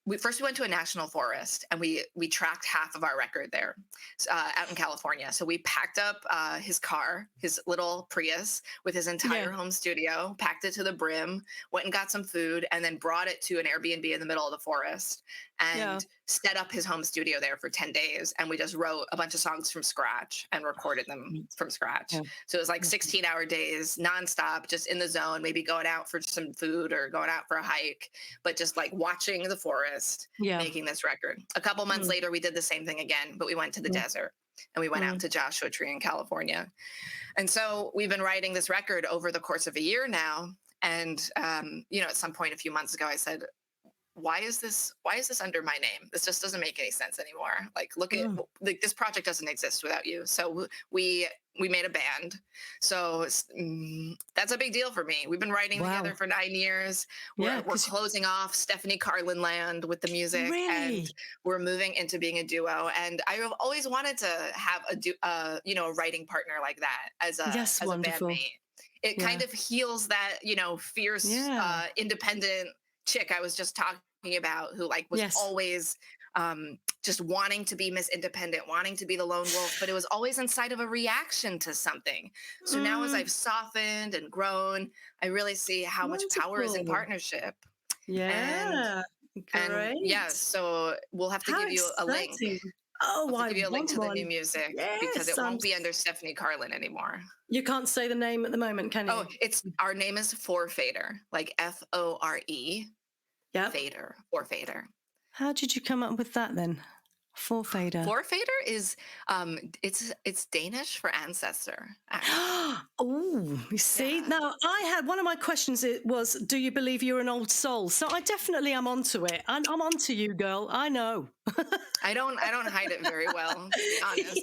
we went to a national forest, and we tracked half of our record there, out in California. So we packed up his car, his little Prius, with his entire home studio, packed it to the brim, went and got some food, and then brought it to an Airbnb in the middle of the forest, and set up his home studio there for 10 days. And we just wrote a bunch of songs from scratch and recorded them from scratch. So it was like 16-hour days nonstop, just in the zone, maybe going out for some food or going out for a hike, but just like watching the forest, making this record. A couple months later, we did the same thing again, but we went to the desert, and we went out to Joshua Tree in California. And so we've been writing this record over the course of a year now. And, at some point a few months ago, I said, why is this under my name? This just doesn't make any sense anymore. Like, look at, like, this project doesn't exist without you. So we made a band. So that's a big deal for me. We've been writing together for 9 years. We're closing off Stephanie Carlin land with the music, and we're moving into being a duo. And I've always wanted to have a writing partner like that as a bandmate. It kind of heals that, fierce, independent chick I was just talking about, who like was always just wanting to be Miss Independent, wanting to be the lone wolf, but it was always inside of a reaction to something. So now, as I've softened and grown, I really see how much power is in partnership. And so we'll have to give you a link. I'll give you a link to the new music, because it won't be under Stephanie Carlin anymore. You can't say the name at the moment, can you? Oh, our name is Fore Fader, like Fore. Fader, Fore Fader. How did you come up with that then? Fore Fader. Fore Fader is it's Danish for ancestor. Oh, you see, now I had one of my questions. It was, do you believe you're an old soul? So I definitely am onto it. I'm onto you, girl. I know. I don't hide it very well, to be honest.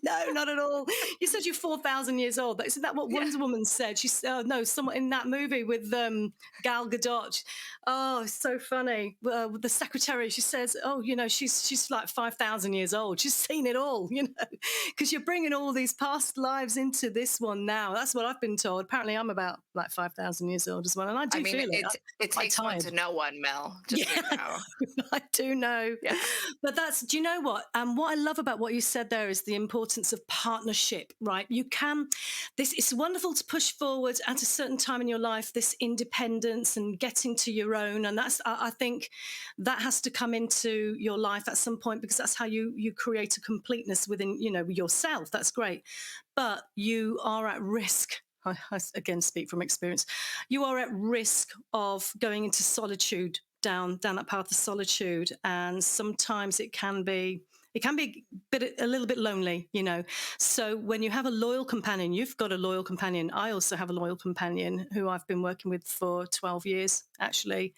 No, not at all. You said you're 4,000 years old. Isn't that what Wonder Woman said? She said, no, someone in that movie with Gal Gadot. Oh, it's so funny. The secretary, she says, oh, she's like 5,000 years old. She's seen it all, because you're bringing all these past lives into this one now. That's what I've been told. Apparently, I'm about like 5,000 years old as well, and I do feel it. It takes one to know one, Mel. Just so you know. I do know. Yeah. But do you know what? What I love about what you said there is the importance of partnership, right? It's wonderful to push forward at a certain time in your life, this independence and getting to your own. And I think that has to come into your life at some point, because that's how you create a completeness within, yourself. That's great. But you are at risk. I again speak from experience. You are at risk of going into solitude, down that path of solitude, and sometimes it can be a little bit lonely, So when you have a loyal companion, you've got a loyal companion. I also have a loyal companion who I've been working with for 12 years, actually.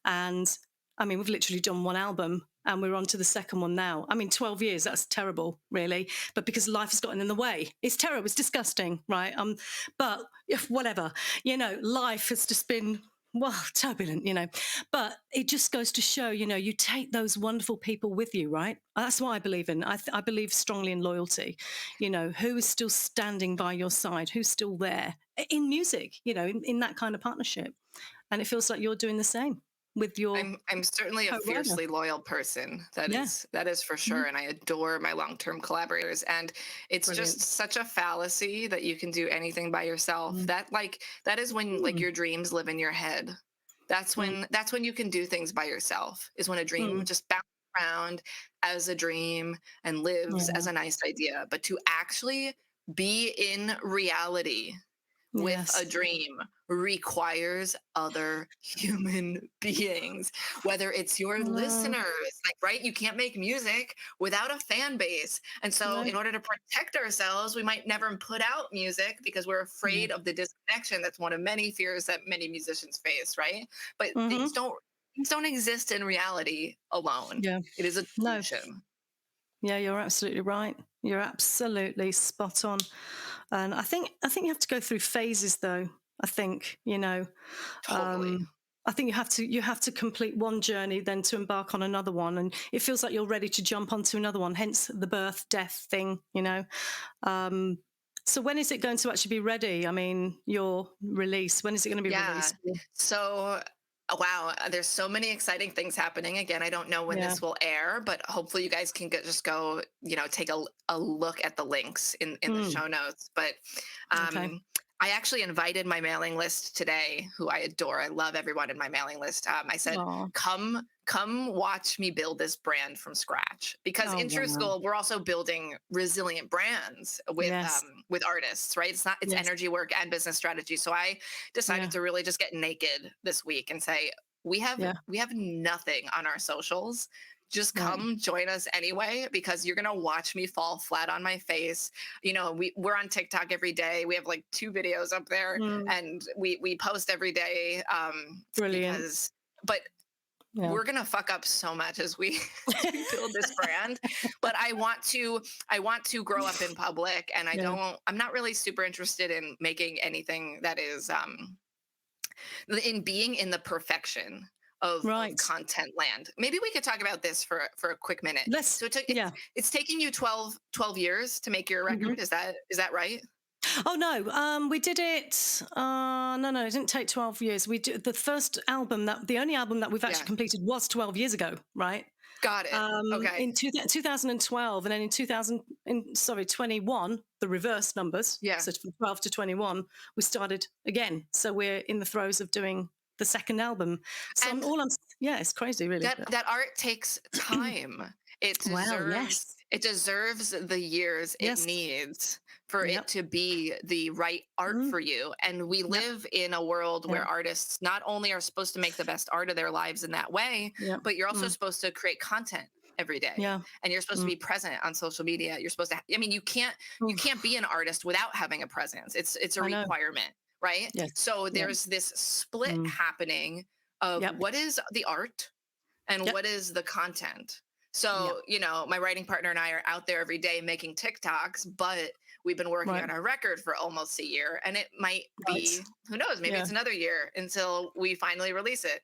And I mean, we've literally done one album, and we're on to the second one now. I mean, 12 years, that's terrible, really. But because life has gotten in the way, it's terrible, it's disgusting, right? But whatever, life has just been, turbulent, but it just goes to show, you take those wonderful people with you, right? That's what I believe in. I believe strongly in loyalty, who is still standing by your side, who's still there in music, in that kind of partnership. And it feels like you're doing the same with your... I'm certainly a fiercely loyal person. That is for sure. And I adore my long-term collaborators. And it's just such a fallacy that you can do anything by yourself. That is when like your dreams live in your head. That's when you can do things by yourself, is when a dream just bounces around as a dream and lives as a nice idea. But to actually be in reality with a dream requires other human beings, whether it's your listeners, right? You can't make music without a fan base. And so in order to protect ourselves, we might never put out music because we're afraid of the disconnection. That's one of many fears that many musicians face, right? But things don't exist in reality alone. Yeah. It is a delusion. Yeah, you're absolutely right. You're absolutely spot on. And I think you have to go through phases, though. I think, Totally. I think you have to complete one journey, then to embark on another one. And it feels like you're ready to jump onto another one, hence the birth, death thing, So when is it going to actually be ready? I mean, your release, when is it going to be released? So Wow, there's so many exciting things happening. Again, I don't know when Yeah. this will air, but hopefully you guys can just go, take a look at the links in the Mm. show notes. But Okay. I actually invited my mailing list today, who I adore. I love everyone in my mailing list. I said, Oh. come watch me build this brand from scratch, because Oh, in True wow. School we're also building resilient brands Yes. with artists, right? It's Yes. energy work and business strategy. So I decided Yeah. to really just get naked this week and say, Yeah. we have nothing on our socials. Just Right. come join us anyway, because you're gonna watch me fall flat on my face. We're on TikTok every day. We have like 2 videos up there, Mm. and we post every day, Brilliant. because but Yeah. we're gonna fuck up so much as we as we build this brand. But I want to grow up in public, and Yeah. I'm not really super interested in making anything that is in being in the perfection of Right. content land. Maybe we could talk about this for a quick minute. Let's. So Yeah. it's taking you 12 years to make your Mhm. record. Is that right? Oh no, we did it. No, it didn't take 12 years. We did the first album the only album that we've actually Yeah. completed was 12 years ago, right? Got it. Okay. In 2012, and then in 21, the reverse numbers. Yeah. So from 12 to 21, we started again. So we're in the throes of doing the second album. So And yeah, it's crazy, really. that art takes time. It Wow. deserves Yes. it deserves the years it Yes. needs for it Yep. to be the right art Mm. for you. And we Yep. live in a world Yep. where artists not only are supposed to make the best art of their lives in that way, Yep. but you're also Mm. supposed to create content every day. Yeah. And you're supposed to Mm. be present on social media. You're supposed to, I mean, you can't Oof. be an artist without having a presence. It's a I know. requirement, right? Yes. So Yep. there's this split Mm. happening of Yep. what is the art and Yep. what is the content. Yep. So, my writing partner and I are out there every day making TikToks, but we've been working Right. on our record for almost a year. And it might Right. be, who knows, maybe Yeah. it's another year until we finally release it,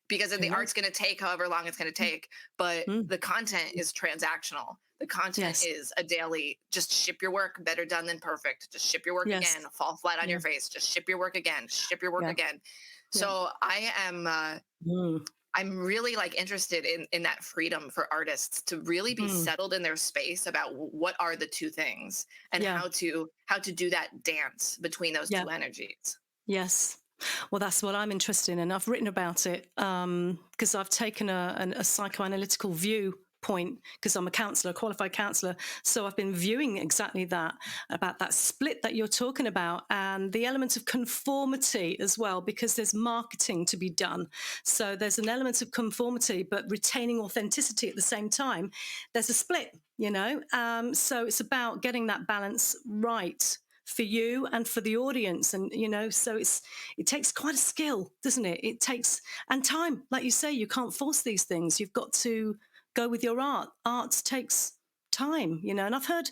because Who the knows? art's going to take however long it's going to take. But Mm. the content is transactional. The content Yes. is a daily, just ship your work, better done than perfect. Just ship your work Yes. again, fall flat on Yeah. your face. Just ship your work again, ship your work Yeah. again. Yeah. So I am, Mm. I'm really like interested in that freedom for artists to really be Mm. settled in their space about what are the two things, and Yeah. how to do that dance between those Yeah. two energies. Yes. Well, that's what I'm interested in, and I've written about it because I've taken a psychoanalytical viewpoint because I'm a counselor, a qualified counselor. So I've been viewing exactly that, about that split that you're talking about, and the element of conformity as well, because there's marketing to be done. So there's an element of conformity, but retaining authenticity at the same time. There's a split, so it's about getting that balance right for you and for the audience. And so it takes quite a skill, doesn't it? It takes, and time, like you say, you can't force these things. You've got to go with your art takes time, and I've heard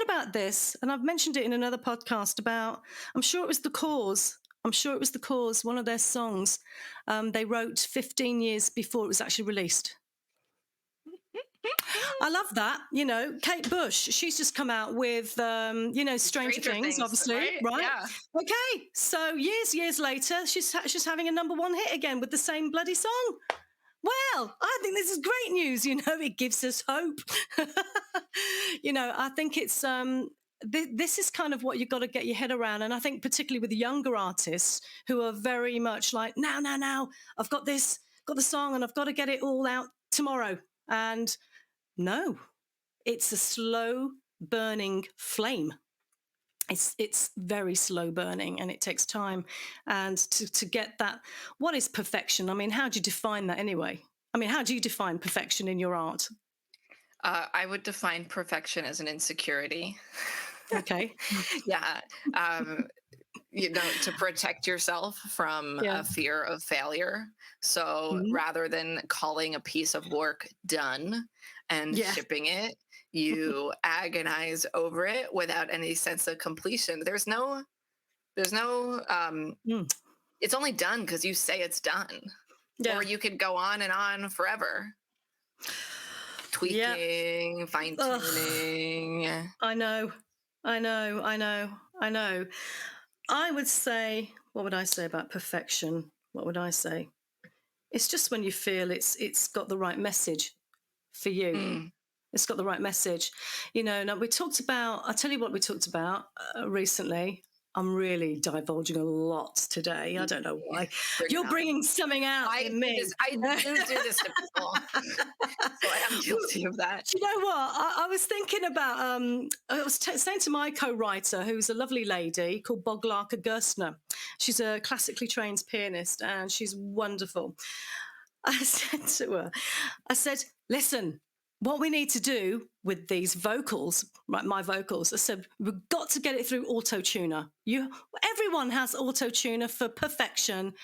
about this, and I've mentioned it in another podcast about, I'm sure it was the Cause, one of their songs, they wrote 15 years before it was actually released. I love that. Kate Bush, she's just come out with, Stranger Things, obviously, right? Yeah. Okay, so years later, she's having a #1 hit again with the same bloody song. Well, I think this is great news. It gives us hope. I think it's this is kind of what you've got to get your head around, and I think particularly with the younger artists who are very much like, now, I've got the song, and I've got to get it all out tomorrow, and no, it's a slow burning flame. It's very slow burning, and it takes time. And to get that, what is perfection? I mean, how do you define that anyway? I mean, how do you define perfection in your art? I would define perfection as an insecurity. Okay. Yeah. To protect yourself from Yeah. a fear of failure. So Mhm. rather than calling a piece of work done and Yeah. shipping it, you agonize over it without any sense of completion. There's no Mm. it's only done because you say it's done. Yeah. Or you could go on and on forever. Tweaking, Yeah. fine Ugh. tuning. I know. I would say, what would I say about perfection? What would I say? It's just when you feel it's got the right message for you. Mm. It's got the right message. Now I'll tell you what we talked about recently. I'm really divulging a lot today. I don't know why. You're bringing something out in me. I do this to people. So I am guilty of that. Do you know what? I was thinking about, I was saying to my co-writer, who's a lovely lady called Boglarka Gerstner. She's a classically trained pianist and she's wonderful. I said to her, listen, what we need to do with these vocals, right, my vocals, I said, we've got to get it through auto-tuner. Everyone has auto-tuner for perfection.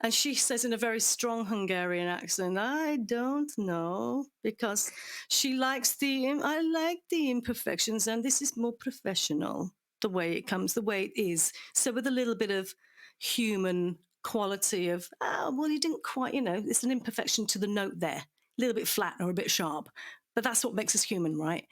And she says in a very strong Hungarian accent, I don't know, because I like the imperfections, and this is more professional, the way it comes, the way it is. So with a little bit of human quality of, you didn't quite, it's an imperfection to the note there, a little bit flat or a bit sharp, but that's what makes us human, right?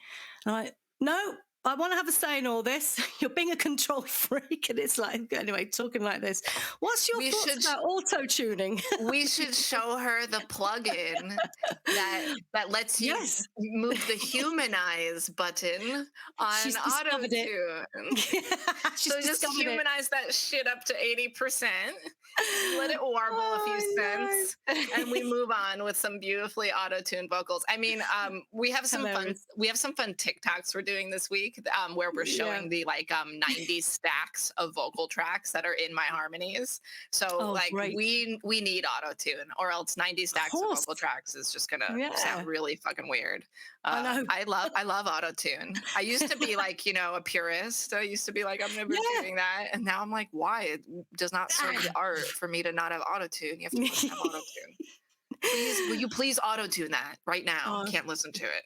And no, I want to have a say in all this. You're being a control freak. And it's like, anyway, talking like this. What's your thoughts about auto-tuning? We should show her the plugin that lets you move the humanize button on auto-tune. So just humanize that shit up to 80%. Let it warble a few cents, and we move on with some beautifully auto-tuned vocals. I mean, we have some fun TikToks we're doing this week, where we're showing the 90 stacks of vocal tracks that are in my harmonies. So we need auto-tune, or else 90 stacks of vocal tracks is just gonna sound really fucking weird. I love auto-tune. I used to be a purist. I used to be like, I'm never doing that, and now I'm like, why? It does not serve the art for me to not have auto-tune. You have to have auto-tune. Will you please auto-tune that right now? I can't listen to it.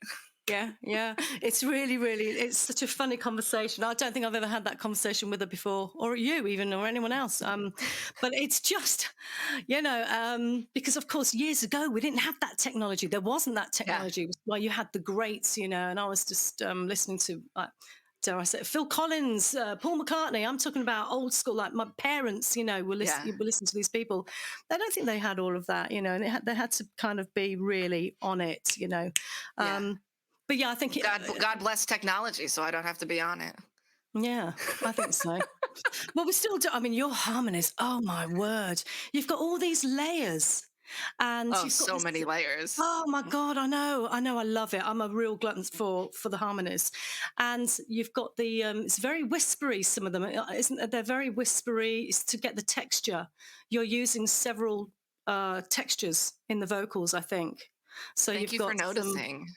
Yeah. It's really, really, it's such a funny conversation. I don't think I've ever had that conversation with her before, or you even, or anyone else. But it's just, because of course, years ago, we didn't have that technology. There wasn't that technology. Well, you had the greats, and I was just listening to, dare I say, Phil Collins, Paul McCartney. I'm talking about old school, like my parents, were listening to these people. I don't think they had all of that, and they had to kind of be really on it, But yeah, I think God bless technology, so I don't have to be on it. Yeah, I think so. Well, we still do. I mean, your harmonies, oh my word. You've got all these layers. And you've got so many layers. Oh my God, I know, I love it. I'm a real glutton for the harmonies. And you've got the, it's very whispery, some of them, isn't it? They're very whispery. It's to get the texture. You're using several textures in the vocals, I think. So Thank you for noticing.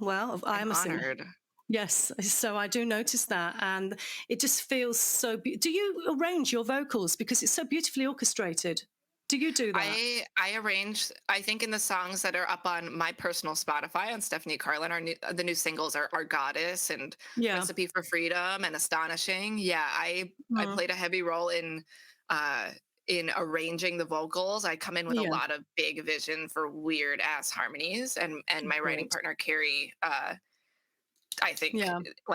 Well, I'm honored. Yes, so I do notice that, and it just feels so. Do you arrange your vocals because it's so beautifully orchestrated? Do you do that? I arrange. I think in the songs that are up on my personal Spotify on Stephanie Carlin, the new singles are Goddess and Recipe for Freedom and Astonishing. Yeah, I played a heavy role in arranging the vocals. I come in with a lot of big vision for weird ass harmonies, and my writing partner Carrie, I think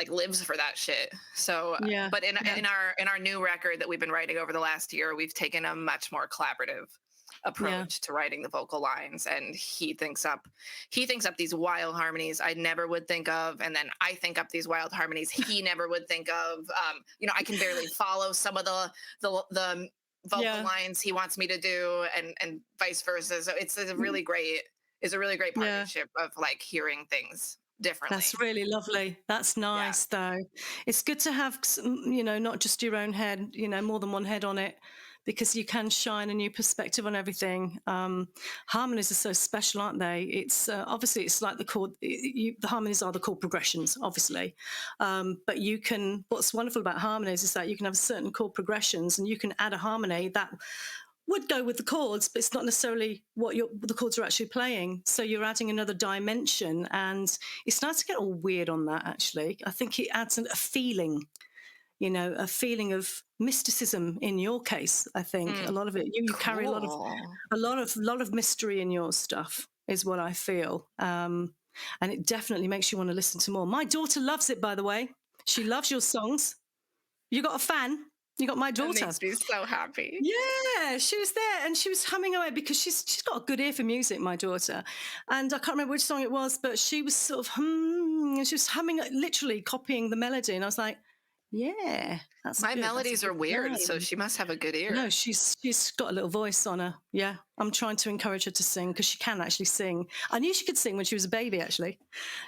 lives for that shit. So, but in our new record that we've been writing over the last year, we've taken a much more collaborative approach to writing the vocal lines, and he thinks up these wild harmonies I never would think of, and then I think up these wild harmonies he never would think of. I can barely follow some of the vocal lines he wants me to do, and vice versa. So it's a really great partnership of hearing things differently. That's really lovely. That's nice though. It's good to have, not just your own head, more than one head on it, because you can shine a new perspective on everything. Harmonies are so special, aren't they? It's obviously it's like the chord. The harmonies are the chord progressions, obviously. But what's wonderful about harmonies is that you can have certain chord progressions, and you can add a harmony that would go with the chords, but it's not necessarily what the chords are actually playing. So you're adding another dimension, and it's nice to get all weird on that. Actually, I think it adds a feeling. A feeling of mysticism in your case. I think a lot of it, you carry a lot of mystery in your stuff, is what I feel. And it definitely makes you want to listen to more. My daughter loves it, by the way. She loves your songs. You got a fan? You got my That daughter. makes me so happy. Yeah, she was there and she was humming away because she's got a good ear for music, my daughter. And I can't remember which song it was, but she was sort of and she was humming, literally copying the melody. And I was like, yeah, that's My good. melodies are weird, so she must have a good ear. No, she's got a little voice on her. Yeah, I'm trying to encourage her to sing because she can actually sing. I knew she could sing when she was a baby, actually.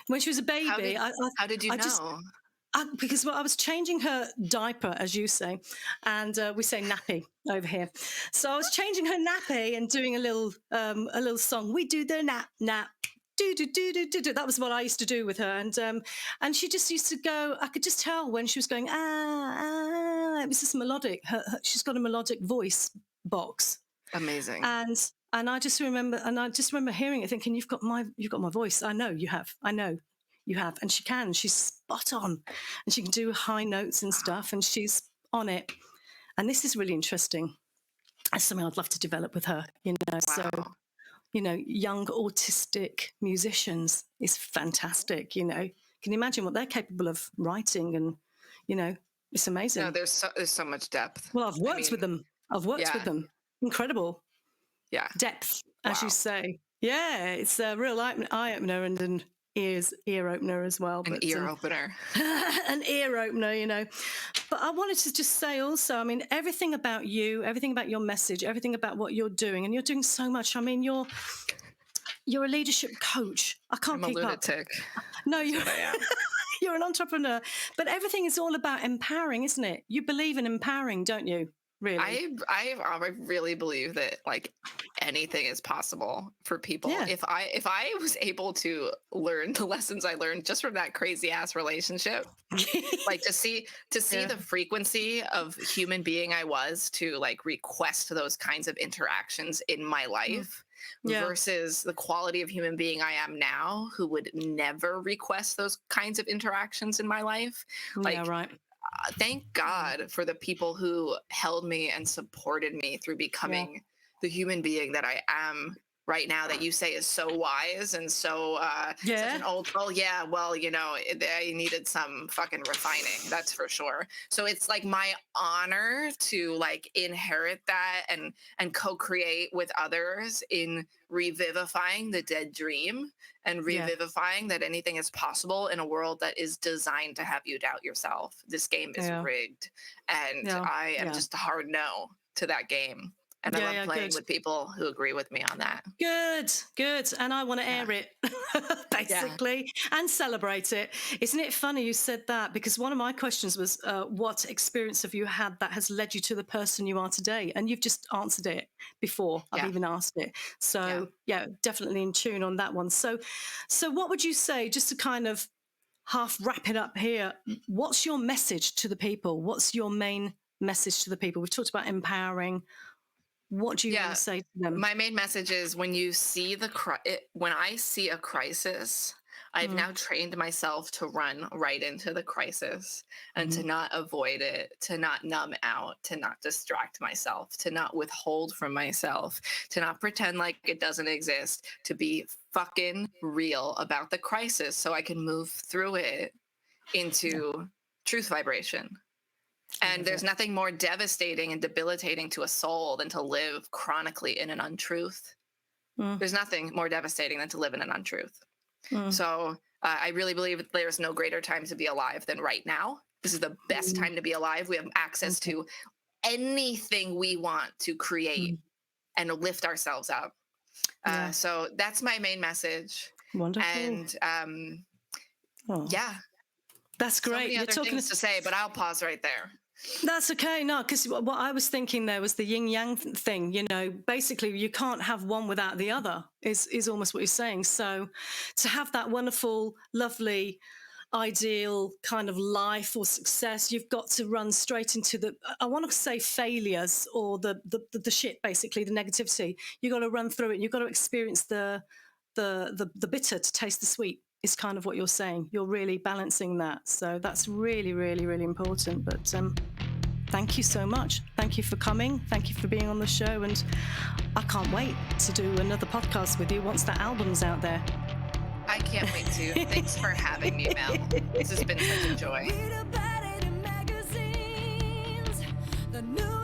When she was a baby, how did you know? Because I was changing her diaper, as you say, and we say nappy over here. So I was changing her nappy and doing a little song. We do the nap. Do do do do do do. That was what I used to do with her, and she just used to go. I could just tell when she was going It was just melodic. She's got a melodic voice box. Amazing. And I just remember hearing it, thinking, you've got my voice. I know you have. And she can. She's spot on, and she can do high notes and stuff, and she's on it. And this is really interesting. That's something I'd love to develop with her. Wow. So. Young autistic musicians is fantastic. Can you imagine what they're capable of writing? And, it's amazing. No, there's so much depth. Well, I've worked with them. With them. Incredible. Yeah. Depth, as you say. Yeah, it's a real eye opener and an ear opener as well. An ear opener. An ear opener, But I wanted to just say also, I mean, everything about you, everything about your message, everything about what you're doing, and you're doing so much. I mean, you're a leadership coach. I can't keep up. I'm a lunatic. No, you're an entrepreneur. But everything is all about empowering, isn't it? You believe in empowering, don't you? Really? I really believe that anything is possible for people. Yeah. If I was able to learn the lessons I learned just from that crazy ass relationship, to see the frequency of human being I was to request those kinds of interactions in my life versus the quality of human being I am now, who would never request those kinds of interactions in my life. Right. Thank God for the people who held me and supported me through becoming the human being that I am right now, that you say is so wise and so such an old. Well, I needed some fucking refining, that's for sure. So it's my honor to inherit that and co-create with others in revivifying the dead dream and revivifying that anything is possible in a world that is designed to have you doubt yourself. This game is rigged, and I am just a hard no to that game. And I love playing with people who agree with me on that. Good. And I want to air it, basically, and celebrate it. Isn't it funny you said that? Because one of my questions was, what experience have you had that has led you to the person you are today? And you've just answered it before I've even asked it. So, definitely in tune on that one. So what would you say, just to kind of half wrap it up here, what's your message to the people? What's your main message to the people? We've talked about empowering. What do you want to say to them? My main message is, when you see when I see a crisis, I've now trained myself to run right into the crisis and to not avoid it, to not numb out, to not distract myself, to not withhold from myself, to not pretend like it doesn't exist, to be fucking real about the crisis so I can move through it into truth vibration. And there's nothing more devastating and debilitating to a soul than to live chronically in an untruth. There's nothing more devastating than to live in an untruth. So I really believe there's no greater time to be alive than right now. This is the best time to be alive. We have access to anything we want to create and lift ourselves up. So that's my main message. Wonderful. And that's great. So many other things to say, but I'll pause right there. That's okay. No, because what I was thinking there was the yin yang thing. Basically you can't have one without the other is almost what you're saying. So to have that wonderful, lovely, ideal kind of life or success, you've got to run straight into I want to say failures, or the shit, basically the negativity. You got to run through it. You've got to experience the bitter to taste the sweet. Is kind of what you're saying. You're really balancing that. So that's really, really, really important. But thank you so much. Thank you for coming. Thank you for being on the show. And I can't wait to do another podcast with you once that album's out there. I can't wait to. Thanks for having me, Mel. This has been such a joy. knew